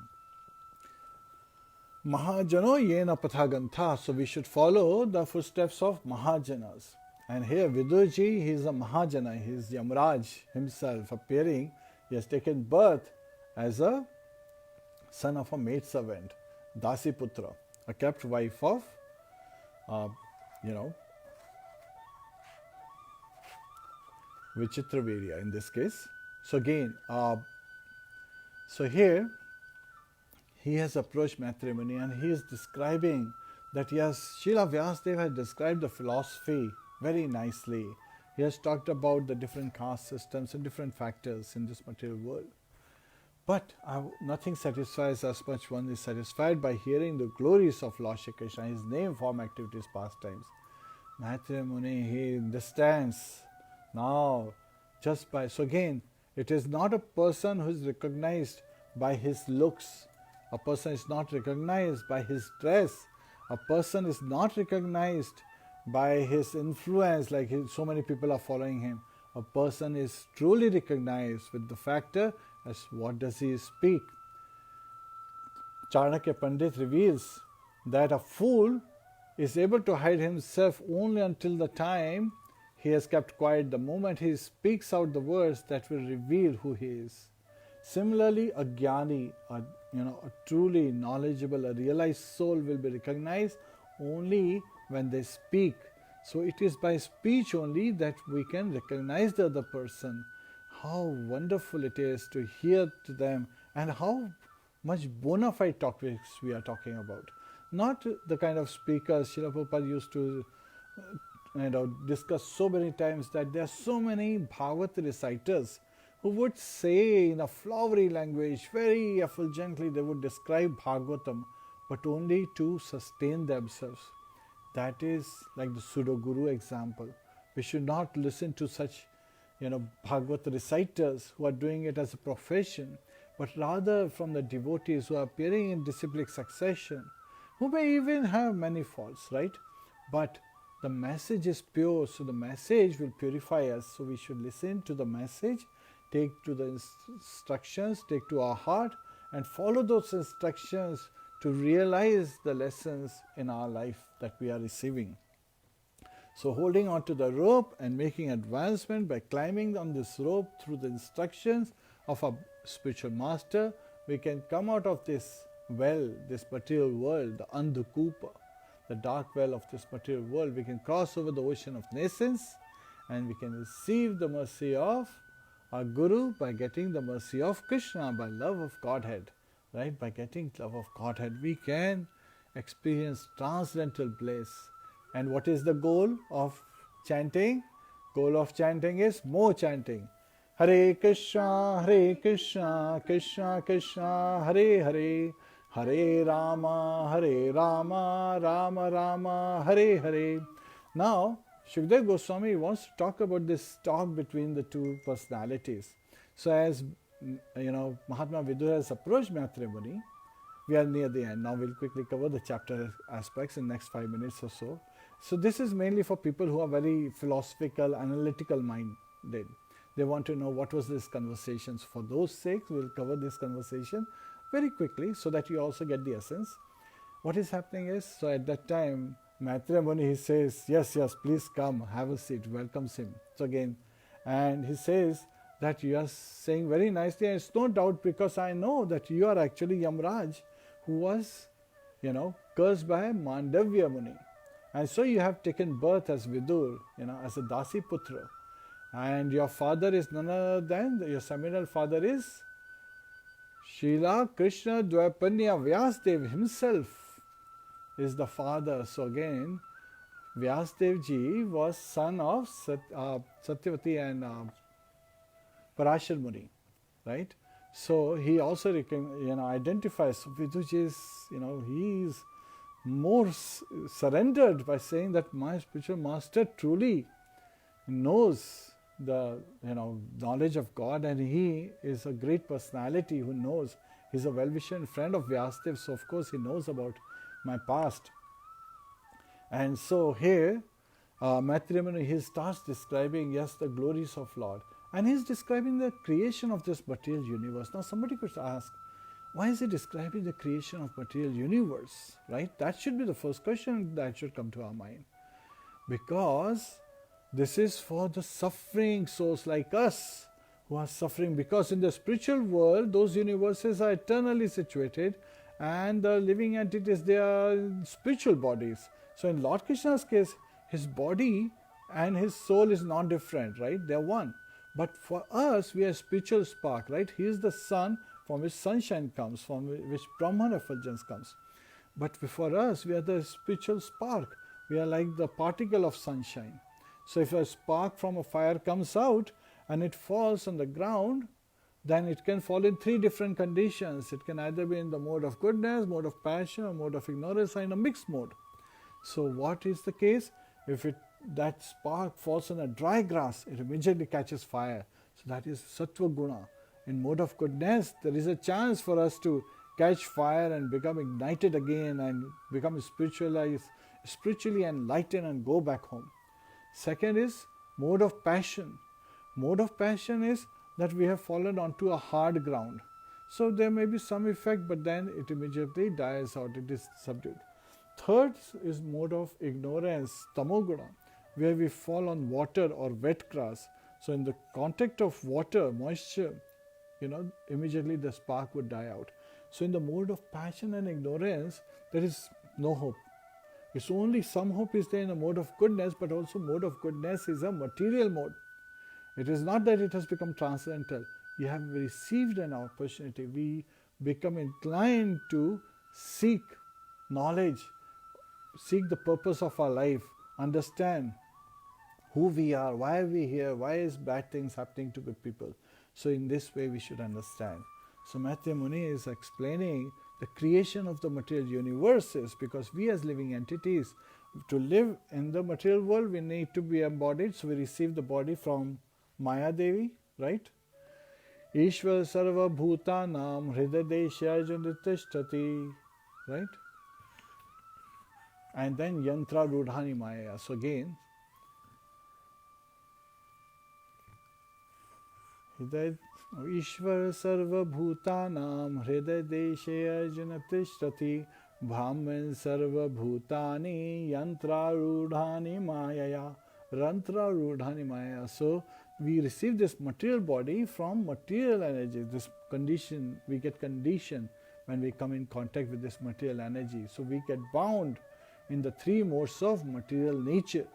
Mahajano yena pathagantha. So we should follow the footsteps of Mahajanas. And here Vidurji, he is a Mahajana, he is Yamraj himself appearing. He has taken birth as a son of a maidservant, Dasi Putra, a kept wife of, Vichitravirya in this case. So again, so here he has approached Maitreya Muni and he is describing that yes, Srila Vyasadeva has described the philosophy very nicely. He has talked about the different caste systems and different factors in this material world. But nothing satisfies us much. One is satisfied by hearing the glories of Lord Shri Krishna, his name, form, activities, pastimes. Maitreya Muni, he understands now just by... So again, it is not a person who is recognized by his looks. A person is not recognized by his dress. A person is not recognized by his influence, like so many people are following him. A person is truly recognized with the factor as what does he speak. Chanakya Pandit reveals that a fool is able to hide himself only until the time he has kept quiet. The moment he speaks out the words that will reveal who he is. Similarly, a jnani, a truly knowledgeable, a realized soul will be recognized only when they speak. So it is by speech only that we can recognize the other person. How wonderful it is to hear to them, and how much bona fide topics we are talking about. Not the kind of speakers Srila Prabhupada used to discuss so many times, that there are so many Bhagavad reciters who would say in a flowery language, very effulgently they would describe Bhagavatam, but only to sustain themselves. That is like the pseudo-guru example. We should not listen to such Bhagavad reciters who are doing it as a profession, but rather from the devotees who are appearing in disciplic succession, who may even have many faults, right? But the message is pure, so the message will purify us. So we should listen to the message, take to the instructions, take to our heart, and follow those instructions to realize the lessons in our life that we are receiving. So holding on to the rope and making advancement by climbing on this rope through the instructions of a spiritual master, we can come out of this well, this material world, the Andhakupa, the dark well of this material world. We can cross over the ocean of nascence and we can receive the mercy of our Guru by getting the mercy of Kṛṣṇa, by love of Godhead. Right? By getting love of Godhead, we can experience transcendental bliss. And what is the goal of chanting? Goal of chanting is more chanting. Hare Kṛṣṇa, Krishna Krishna, Hare Hare, Hare Rāma, Rama Rama, Hare Hare. Now, Shukdev Goswami wants to talk about this talk between the two personalities. So as Mahatma Vidura has approached Maitreya Muni, we are near the end. Now we'll quickly cover the chapter aspects in next 5 minutes or so. So this is mainly for people who are very philosophical, analytical minded. They want to know what was this conversation. So for those sakes, we'll cover this conversation very quickly so that you also get the essence. What is happening is, so at that time, Maitreya Muni, he says, yes, please come, have a seat, welcomes him. So again, and he says that you are saying very nicely, and it's no doubt because I know that you are actually Yamraj, who was, cursed by Mandavya Muni. And so you have taken birth as Vidur, as a Dasi Putra. And your father is none other than, your seminal father is Srila Kṛṣṇa Dvaipanya Vyasadeva himself is the father. So again, Vyasadeva ji was son of Satyavati and Parashar Muni, right? So he also identifies Viduji is, he is more surrendered by saying that my spiritual master truly knows the knowledge of God, and he is a great personality who knows. He's a well-wisher and friend of Vyasadeva, so of course he knows about my past. And so here Maitreya Muni, he starts describing, yes, the glories of Lord, and he's describing the creation of this material universe. Now somebody could ask, Why is he describing the creation of material universe, right? That should be the first question that should come to our mind. Because this is for the suffering souls like us who are suffering, because in the spiritual world those universes are eternally situated and the living entities, they are spiritual bodies. So in Lord Krishna's case, his body and his soul is not different, right? They are one. But for us, we are spiritual spark, right? He is the sun from which sunshine comes, from which Brahman effulgence comes. But for us, we are the spiritual spark. We are like the particle of sunshine. So if a spark from a fire comes out and it falls on the ground, then it can fall in three different conditions. It can either be in the mode of goodness, mode of passion, or mode of ignorance, or in a mixed mode. So what is the case? If that spark falls on a dry grass, it immediately catches fire. So that is sattva guna. In mode of goodness, there is a chance for us to catch fire and become ignited again and become spiritually enlightened and go back home. Second is mode of passion. Mode of passion is that we have fallen onto a hard ground. So there may be some effect, but then it immediately dies out, it is subdued. Third is mode of ignorance, tamoguna, where we fall on water or wet grass. So in the contact of water, moisture, immediately the spark would die out. So in the mode of passion and ignorance, there is no hope. It's only some hope is there in the mode of goodness, but also mode of goodness is a material mode. It is not that it has become transcendental. You have received an opportunity. We become inclined to seek knowledge, seek the purpose of our life, understand who we are, why are we here, why is bad things happening to good people. So in this way we should understand. So Maitreya Muni is explaining the creation of the material universes, because we as living entities, to live in the material world, we need to be embodied. So we receive the body from Maya Devi, right? Ishvar sarva bhutanam hridadeshya janittishtati, right? And then yantra rudhani maya. So again, Ishvar sarva bhutanam hridadeshya janittishtati bhaman sarva bhutani yantra rudhani maya. Rantra rudhani maya. So we receive this material body from material energy. This condition, we get conditioned when we come in contact with this material energy. So we get bound in the three modes of material nature.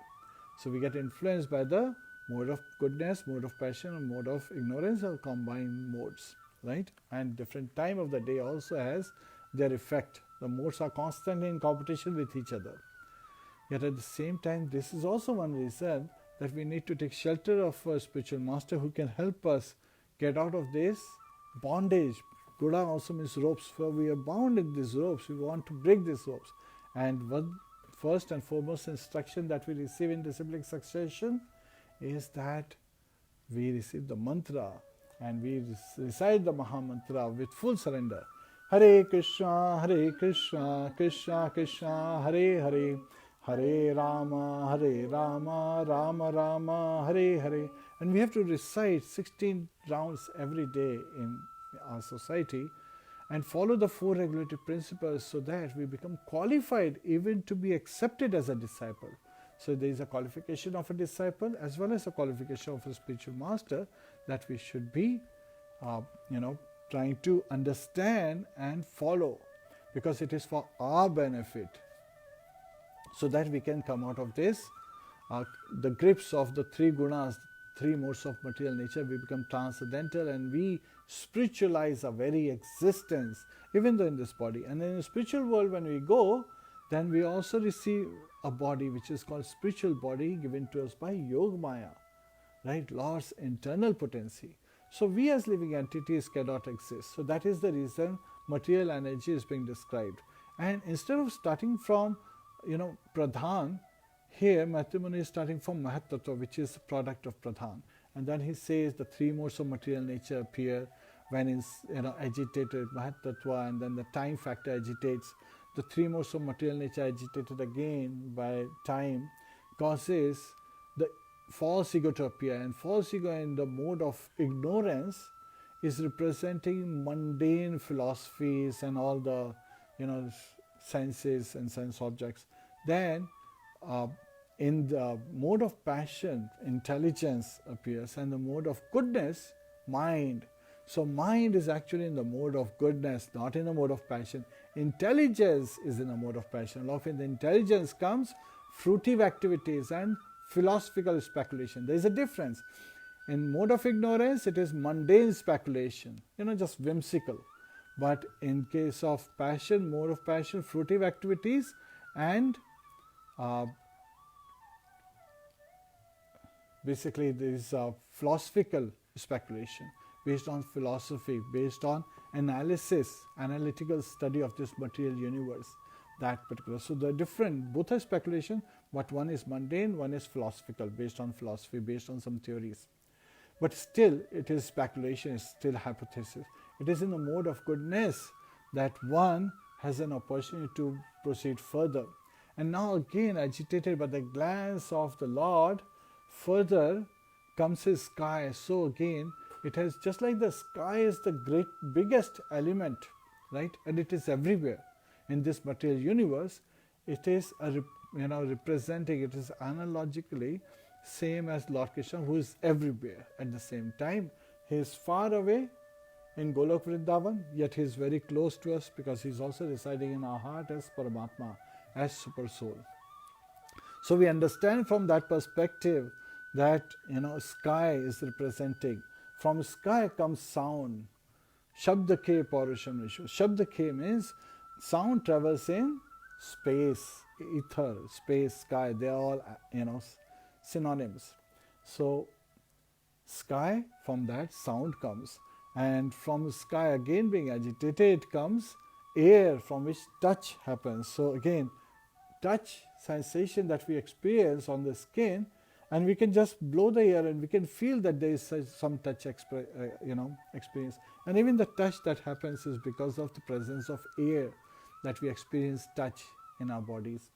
So we get influenced by the mode of goodness, mode of passion, and mode of ignorance, or combined modes, right? And different time of the day also has their effect. The modes are constantly in competition with each other. Yet at the same time, this is also one reason that we need to take shelter of a spiritual master who can help us get out of this bondage. Gura also means ropes. For we are bound in these ropes, we want to break these ropes. And one first and foremost instruction that we receive in disciplic succession is that we receive the mantra and we recite the Maha Mantra with full surrender. Hare Kṛṣṇa, Hare Kṛṣṇa, Kṛṣṇa Kṛṣṇa, Hare Hare, Hare Rāma, Hare Rāma, Rāma Rāma, Hare Hare. And we have to recite 16 rounds every day in our society and follow the four regulative principles so that we become qualified even to be accepted as a disciple. So there is a qualification of a disciple as well as a qualification of a spiritual master that we should be, trying to understand and follow, because it is for our benefit, so that we can come out of this, the grips of the three gunas, three modes of material nature. We become transcendental and we spiritualize our very existence, even though in this body. And in the spiritual world, when we go, then we also receive a body which is called spiritual body, given to us by Yoga Maya, right? Lord's internal potency. So we as living entities cannot exist. So that is the reason material energy is being described. And instead of starting from, Pradhan, here Maitreya Muni is starting from Mahat Tattva, which is the product of Pradhan. And then he says the three modes of material nature appear when it's agitated, Mahat Tattva, and then the time factor agitates. The three modes of material nature agitated again by time causes the false ego to appear. And false ego in the mode of ignorance is representing mundane philosophies and all the, senses and sense objects, then in the mode of passion, intelligence appears, and the mode of goodness, mind. So mind is actually in the mode of goodness, not in the mode of passion. Intelligence is in the mode of passion. Along with the intelligence comes fruitive activities and philosophical speculation. There is a difference. In mode of ignorance, it is mundane speculation, just whimsical. But in case of passion, mode of passion, fruitive activities and basically there is philosophical speculation based on philosophy, based on analysis, analytical study of this material universe, that particular. So they're different, both are speculation, but one is mundane, one is philosophical, based on philosophy, based on some theories. But still, it is speculation, it's still hypothesis. It is in the mode of goodness that one has an opportunity to proceed further. And now again, agitated by the glance of the Lord, further comes his sky. So again, it has, just like the sky is the biggest element, right? And it is everywhere in this material universe. It is representing, it is analogically same as Lord Krishna, who is everywhere at the same time. He is far away in Golok Vrindavan, yet he is very close to us because he is also residing in our heart as Paramatma, as Super Soul. So we understand from that perspective that sky is representing. From sky comes sound. Shabda ke Paurusham Nishu. Shabda ke means sound travels in space, ether, space, sky. They are all synonyms. So sky, from that sound comes, and from sky again being agitated comes air, from which touch happens. So again, touch sensation that we experience on the skin, and we can just blow the air and we can feel that there is some touch experience. And even the touch that happens is because of the presence of air that we experience touch in our bodies.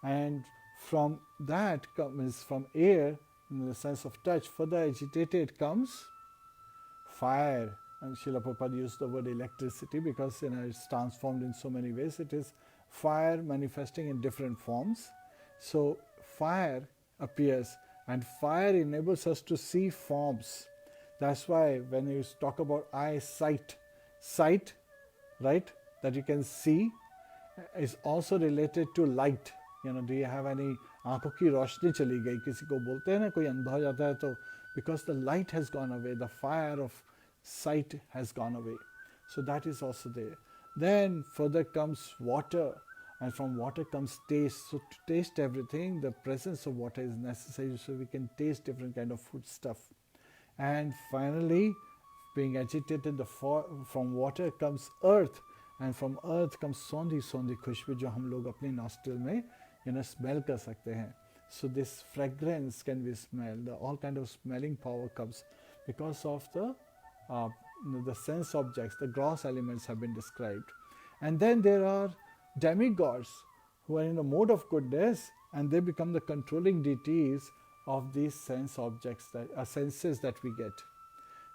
And from that comes, from air, in the sense of touch, further agitated comes fire. And Srila Prabhupada used the word electricity because it's transformed in so many ways. It is fire manifesting in different forms. So fire appears, and fire enables us to see forms. That's why when you talk about eyesight, sight, right, that you can see, is also related to light. Do you have any आंखों की रोशनी चली गई, किसी को बोलते हैं ना, कोई अंधा हो जाता है तो, because the light has gone away, the fire of sight has gone away. So that is also there. Then further comes water, and from water comes taste. So to taste everything, the presence of water is necessary, so we can taste different kind of food stuff. And finally, being agitated, from water comes earth, and from earth comes सोंधी खुशबू जो हम लोग अपनी nostril में smell कर सकते हैं. So this fragrance can be smelled. All kind of smelling power comes because of the sense objects, the gross elements have been described. And then there are demigods who are in the mode of goodness, and they become the controlling deities of these sense objects, senses that we get.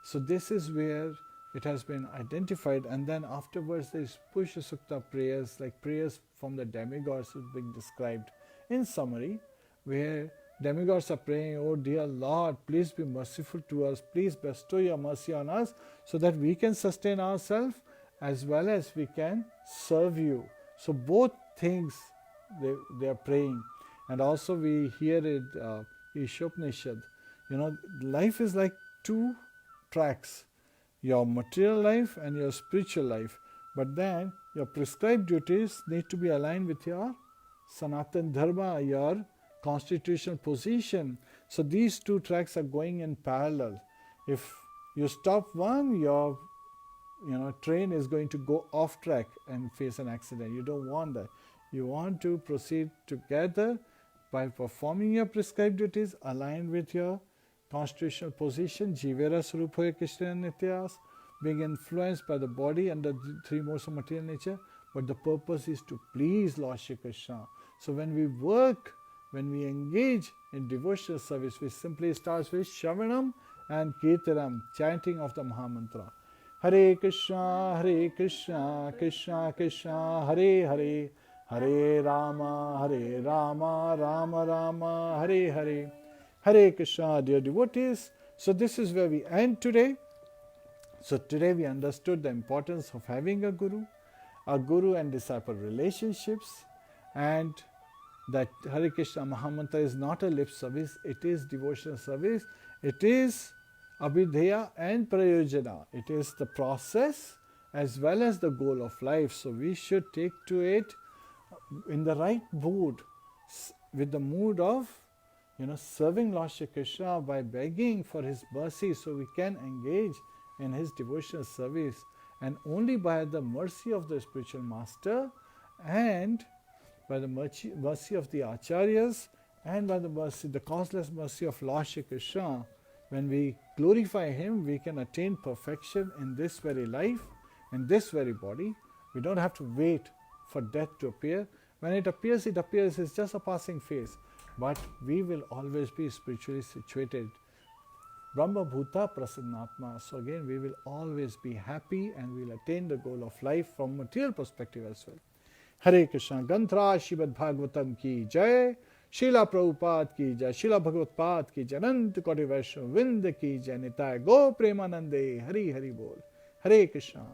So this is where it has been identified, and then afterwards there is Pushya Sukta prayers, like prayers from the demigods is being described. In summary, where demigods are praying, "Oh dear Lord, please be merciful to us, please bestow your mercy on us so that we can sustain ourselves as well as we can serve you." So both things they are praying. And also we hear it, Ishopnishad, life is like two tracks, your material life and your spiritual life. But then your prescribed duties need to be aligned with your Sanatan Dharma, your constitutional position. So these two tracks are going in parallel. If you stop one, your train is going to go off track and face an accident. You don't want that. You want to proceed together by performing your prescribed duties aligned with your constitutional position, Jivera Suruphoya Kṛṣṇa Nityas, being influenced by the body and the three modes of material nature, but the purpose is to please Lord Shri Krishna. So when we work, when we engage in devotional service, which simply starts with Shravanam and Kirtanam, chanting of the Mahamantra. Hare Krishna, Krishna Krishna, Hare Hare, Hare Rama, Rama Rama, Hare Hare. Hare Krishna, dear devotees. So this is where we end today. So today we understood the importance of having a guru and disciple relationships, and that Hare Krishna Mahamantra is not a lip service, it is devotional service, it is abhidheya and prayojana, it is the process as well as the goal of life. So we should take to it in the right mood, with the mood of serving Lord Shri Krishna by begging for his mercy, so we can engage in his devotional service, and only by the mercy of the spiritual master and by the mercy of the acharyas and by the causeless mercy of Lord Shri Krishna, when we glorify him, we can attain perfection in this very life, in this very body. We don't have to wait for death to appear. When it appears, it's just a passing phase. But we will always be spiritually situated. Brahma Bhuta Prasannatma. So again, we will always be happy and we will attain the goal of life from material perspective as well. Hare Krishna. Gantra Srimad Bhagavatam ki jai. Srila Prabhupada ki jai. Srila Bhagavatpad ki jai. Anant Koti Vaishnava Vrinda ki jai. Nitai Go Premanande. Hari Hari Bol. Hare Krishna.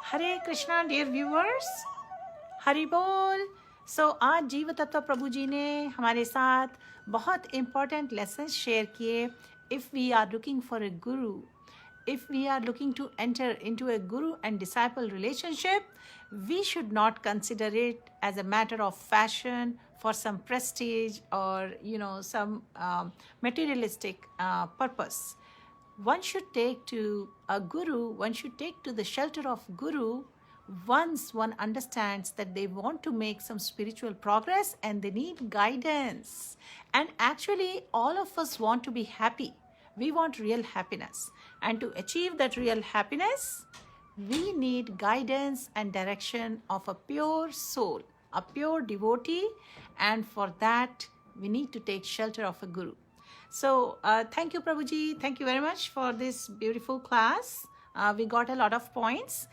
Hare Krishna dear viewers, Hari बोल. सो आज जीव तत्व प्रभु जी ने हमारे साथ बहुत important lesson share किए. If we are looking for a guru, if we are looking to enter into a guru and disciple relationship, we should not consider it as a matter of fashion for some prestige or some materialistic purpose. One should take to a guru, one should take to the shelter of guru once one understands that they want to make some spiritual progress and they need guidance. And actually all of us want to be happy. We want real happiness. And to achieve that real happiness, we need guidance and direction of a pure soul, a pure devotee. And for that, we need to take shelter of a guru. So, thank you, Prabhuji. Thank you very much for this beautiful class. We got a lot of points.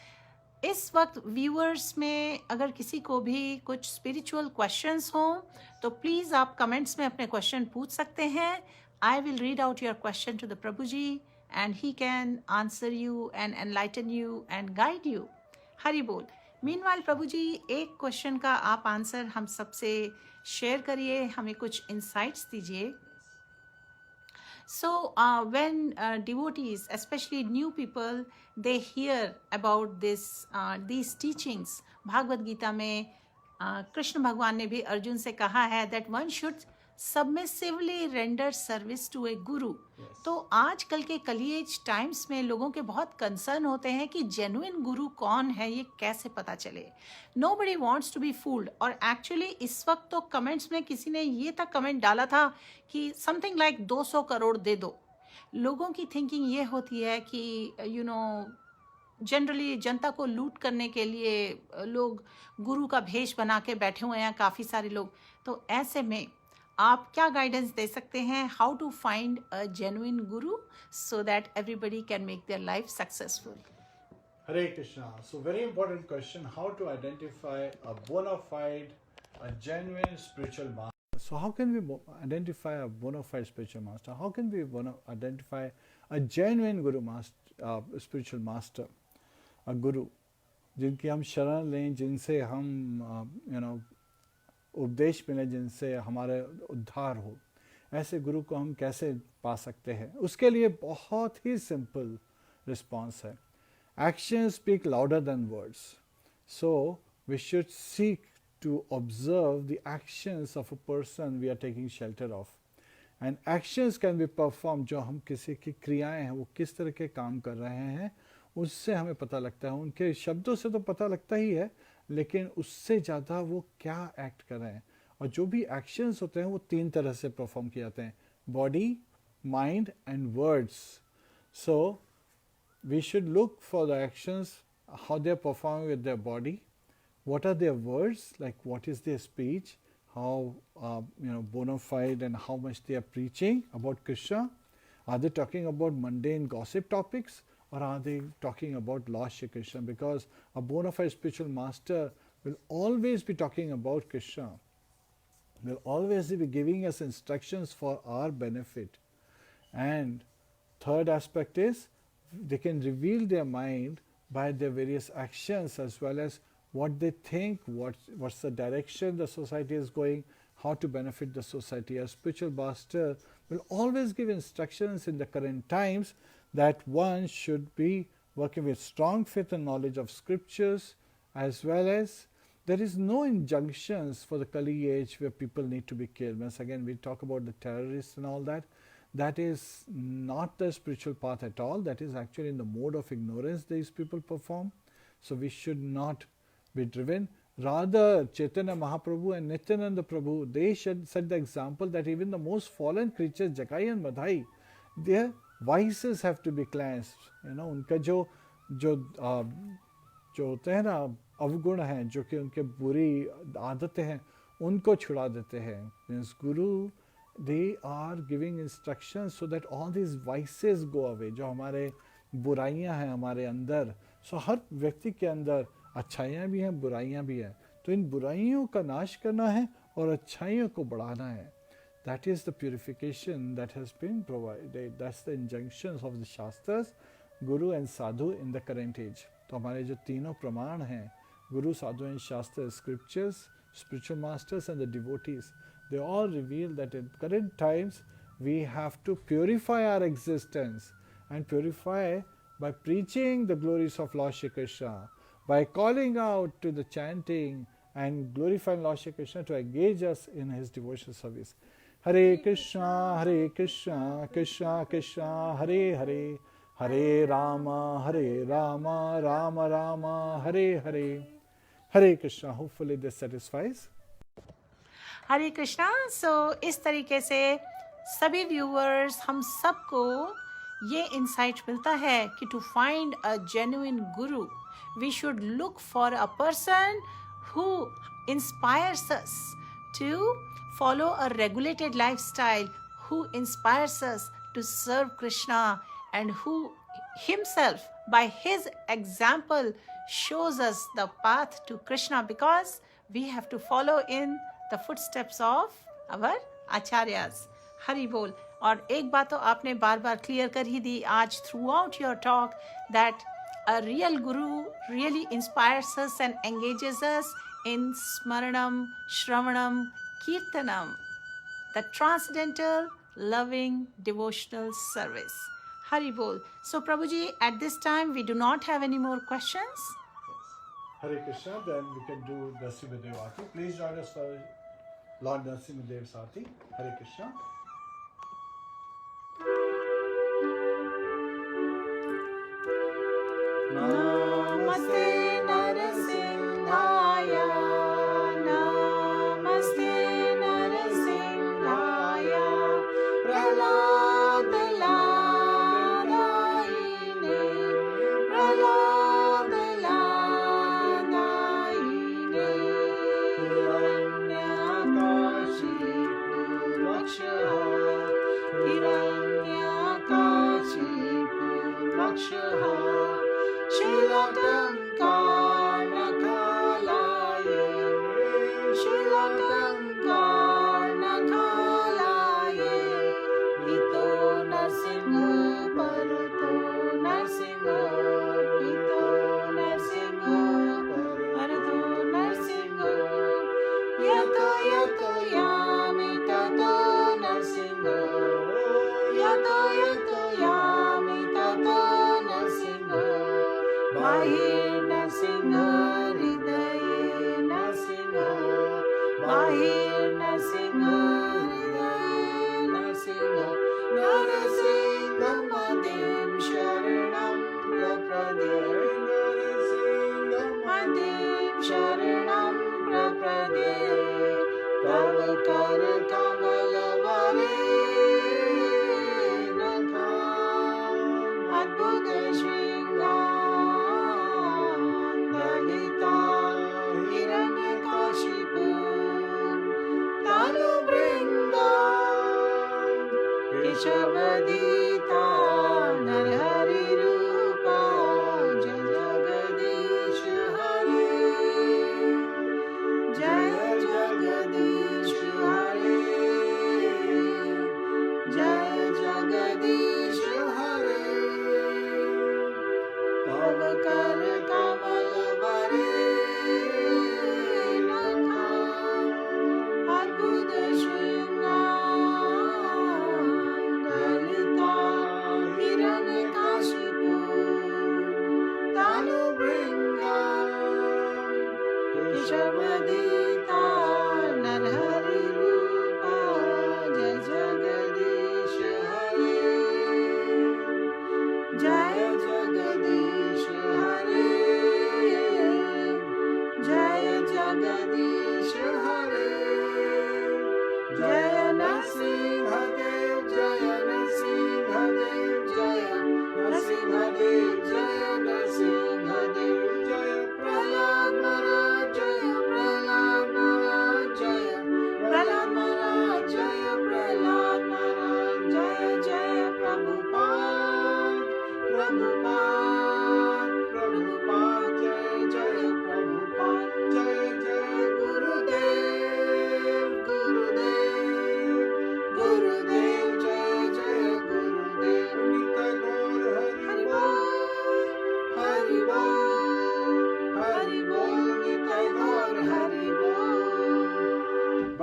इस वक्त viewers में अगर किसी को भी कुछ spiritual questions हों तो प्लीज़ आप कमेंट्स में अपने क्वेश्चन पूछ सकते हैं. I will read out your question to the Prabhuji and he can answer you and enlighten you and guide you. Hari Bol. Meanwhile, Prabhuji, एक क्वेश्चन का आप आंसर हम सबसे शेयर करिए, हमें कुछ इंसाइट्स दीजिए. So when devotees, especially new people, they hear about these teachings, Bhagavad Gita में कृष्ण भगवान ने भी अर्जुन से कहा है that one should submissively render service to a guru. तो आजकल के कलिएज टाइम्स में लोगों के बहुत कंसर्न होते हैं कि जेन्युइन गुरु कौन है, ये कैसे पता चले. Nobody wants to be fooled. और एक्चुअली इस वक्त तो कमेंट्स में किसी ने ये तक कमेंट डाला था कि समथिंग लाइक 200 करोड़ दे दो. लोगों की थिंकिंग ये होती है कि जनरली जनता को लूट करने के लिए लोग गुरु का भेष बना के बैठे हुए हैं काफ़ी सारे लोग. तो ऐसे में आप क्या गाइडेंस दे सकते हैं, how to find a genuine guru so that everybody can make their life successful. Hare Krishna. So very important question, how to identify a bona fide, a genuine spiritual master. So how can we identify a bona fide spiritual master? How can we identify a genuine guru master, spiritual master, a guru, जिनकी हम शरण लें, जिनसे हम उपदेश मिले, जिनसे हमारे उद्धार हो, ऐसे गुरु को हम कैसे पा सकते हैं? उसके लिए बहुत ही सिंपल रिस्पॉन्स है. Actions speak louder than words. So we should seek to observe the actions of a person we are taking shelter of. And actions can be performed, जो हम किसी की क्रियाएं हैं वो किस तरह के काम कर रहे हैं उससे हमें पता लगता है. उनके शब्दों से तो पता लगता ही है, लेकिन उससे ज़्यादा वो क्या एक्ट कर रहे हैं. और जो भी एक्शंस होते हैं वो 3 तरह से परफॉर्म किए जाते हैं: body, mind and words. So we should look for the actions, how they are performing with their body, what are their words, like what is their speech, how bona fide and how much they are preaching about Krishna. Are they talking about mundane gossip topics, or are they talking about Lord Shri Krishna? Because a bona fide spiritual master will always be talking about Krishna. Will always be giving us instructions for our benefit. And third aspect is they can reveal their mind by their various actions, as well as what they think, what's the direction the society is going, how to benefit the society. A spiritual master will always give instructions in the current times that one should be working with strong faith and knowledge of scriptures, as well as there is no injunctions for the Kali age where people need to be killed. Once again, we talk about the terrorists and all that. That is not the spiritual path at all. That is actually in the mode of ignorance these people perform. So we should not be driven. Rather, Chaitanya Mahaprabhu and Nityananda Prabhu, they should set the example that even the most fallen creatures, Jakai and Madhai, their vices have to be cleansed. उनका जो होते हैं ना अवगुण हैं, जो कि उनके बुरी आदतें हैं, उनको छुड़ा देते हैं. Means Guru, they are giving instructions so that all these vices go away. जो हमारे बुराइयां हैं हमारे अंदर, so हर व्यक्ति के अंदर अच्छाइयाँ भी हैं, बुराइयाँ भी हैं. तो इन बुराइयों का नाश करना है और अच्छाइयों को बढ़ाना है. That is the purification that has been provided. That's the injunctions of the Shastras, Guru and Sadhu in the current age. तो हमारे जो तीनों प्रमाण हैं, Guru, Sadhu and Shastra, scriptures, spiritual masters and the devotees, they all reveal that in current times we have to purify our existence, and purify by preaching the glories of Lord Shri Krishna, by calling out to the chanting and glorifying Lord Shri Krishna to engage us in his devotional service. Hare Krishna, Krishna Krishna, Hare Hare, Hare Rāma, Rāma Rāma, Hare Hare. Hare Krishna. Hopefully this satisfies. हरे कृष्णा. सो इस तरीके से सभी viewers, हम सबको ये insight मिलता है कि to find a genuine guru, we should look for a person who inspires us to follow a regulated lifestyle, who inspires us to serve Krishna, and who himself, by his example, shows us the path to Krishna, because we have to follow in the footsteps of our acharyas. Hari Bol. और एक बात तो आपने बार बार clear कर ही दी आज throughout your talk, that a real guru really inspires us and engages us in Smaranam, Shravanam, Kirtanam, the transcendental, loving, devotional service. Hari Bol. So Prabhuji, at this time we do not have any more questions. Hare Krishna, then we can do Nrsimhadev Aarti. Please join us for Lord Nrsimhadev's Aarti. Hare Krishna. Namaste Narasimhaya, Namaste Narasimhaya, Prahlad Ladaine, Prahlad Ladaine, Hiranyakashi Purvakshaha, Hiranyakashi Purvakshaha, Shilatankarnakhalaye, Shilatankarnakhalaye, Pito Narsimho, Parato Narsimho, Pito Narsimho, Parato Narsimho, Yato Yato Yami Tato Narsimho, Yato Yato Yami Tato Narsimho, Bahir Narsimha, Hridaye Narsimha, Bahir Narsimha, Hridaye Narsimha, Narasimha Madim Sharanam Prapadye, Narasimha Madim Sharanam Prapadye, Tava Kar Kamalavare Natham Adbhuta Shringam Dalita Hiranyakashipu Tanu Brinda Keshavadita Narhari Rupa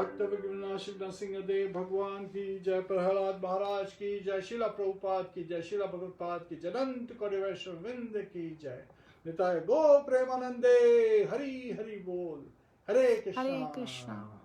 भक्त विघ्नाशिक नरसिंह देव भगवान की जय, प्रहलाद महाराज की जय, शिला प्रभुपाद की जय, शिला भगवत्पाद की जय, अनंत कोटि वैष्णव वृंद की जय। निताय गो प्रेमानंदे। हरि हरि बोल। हरे कृष्णा Hare Krishna.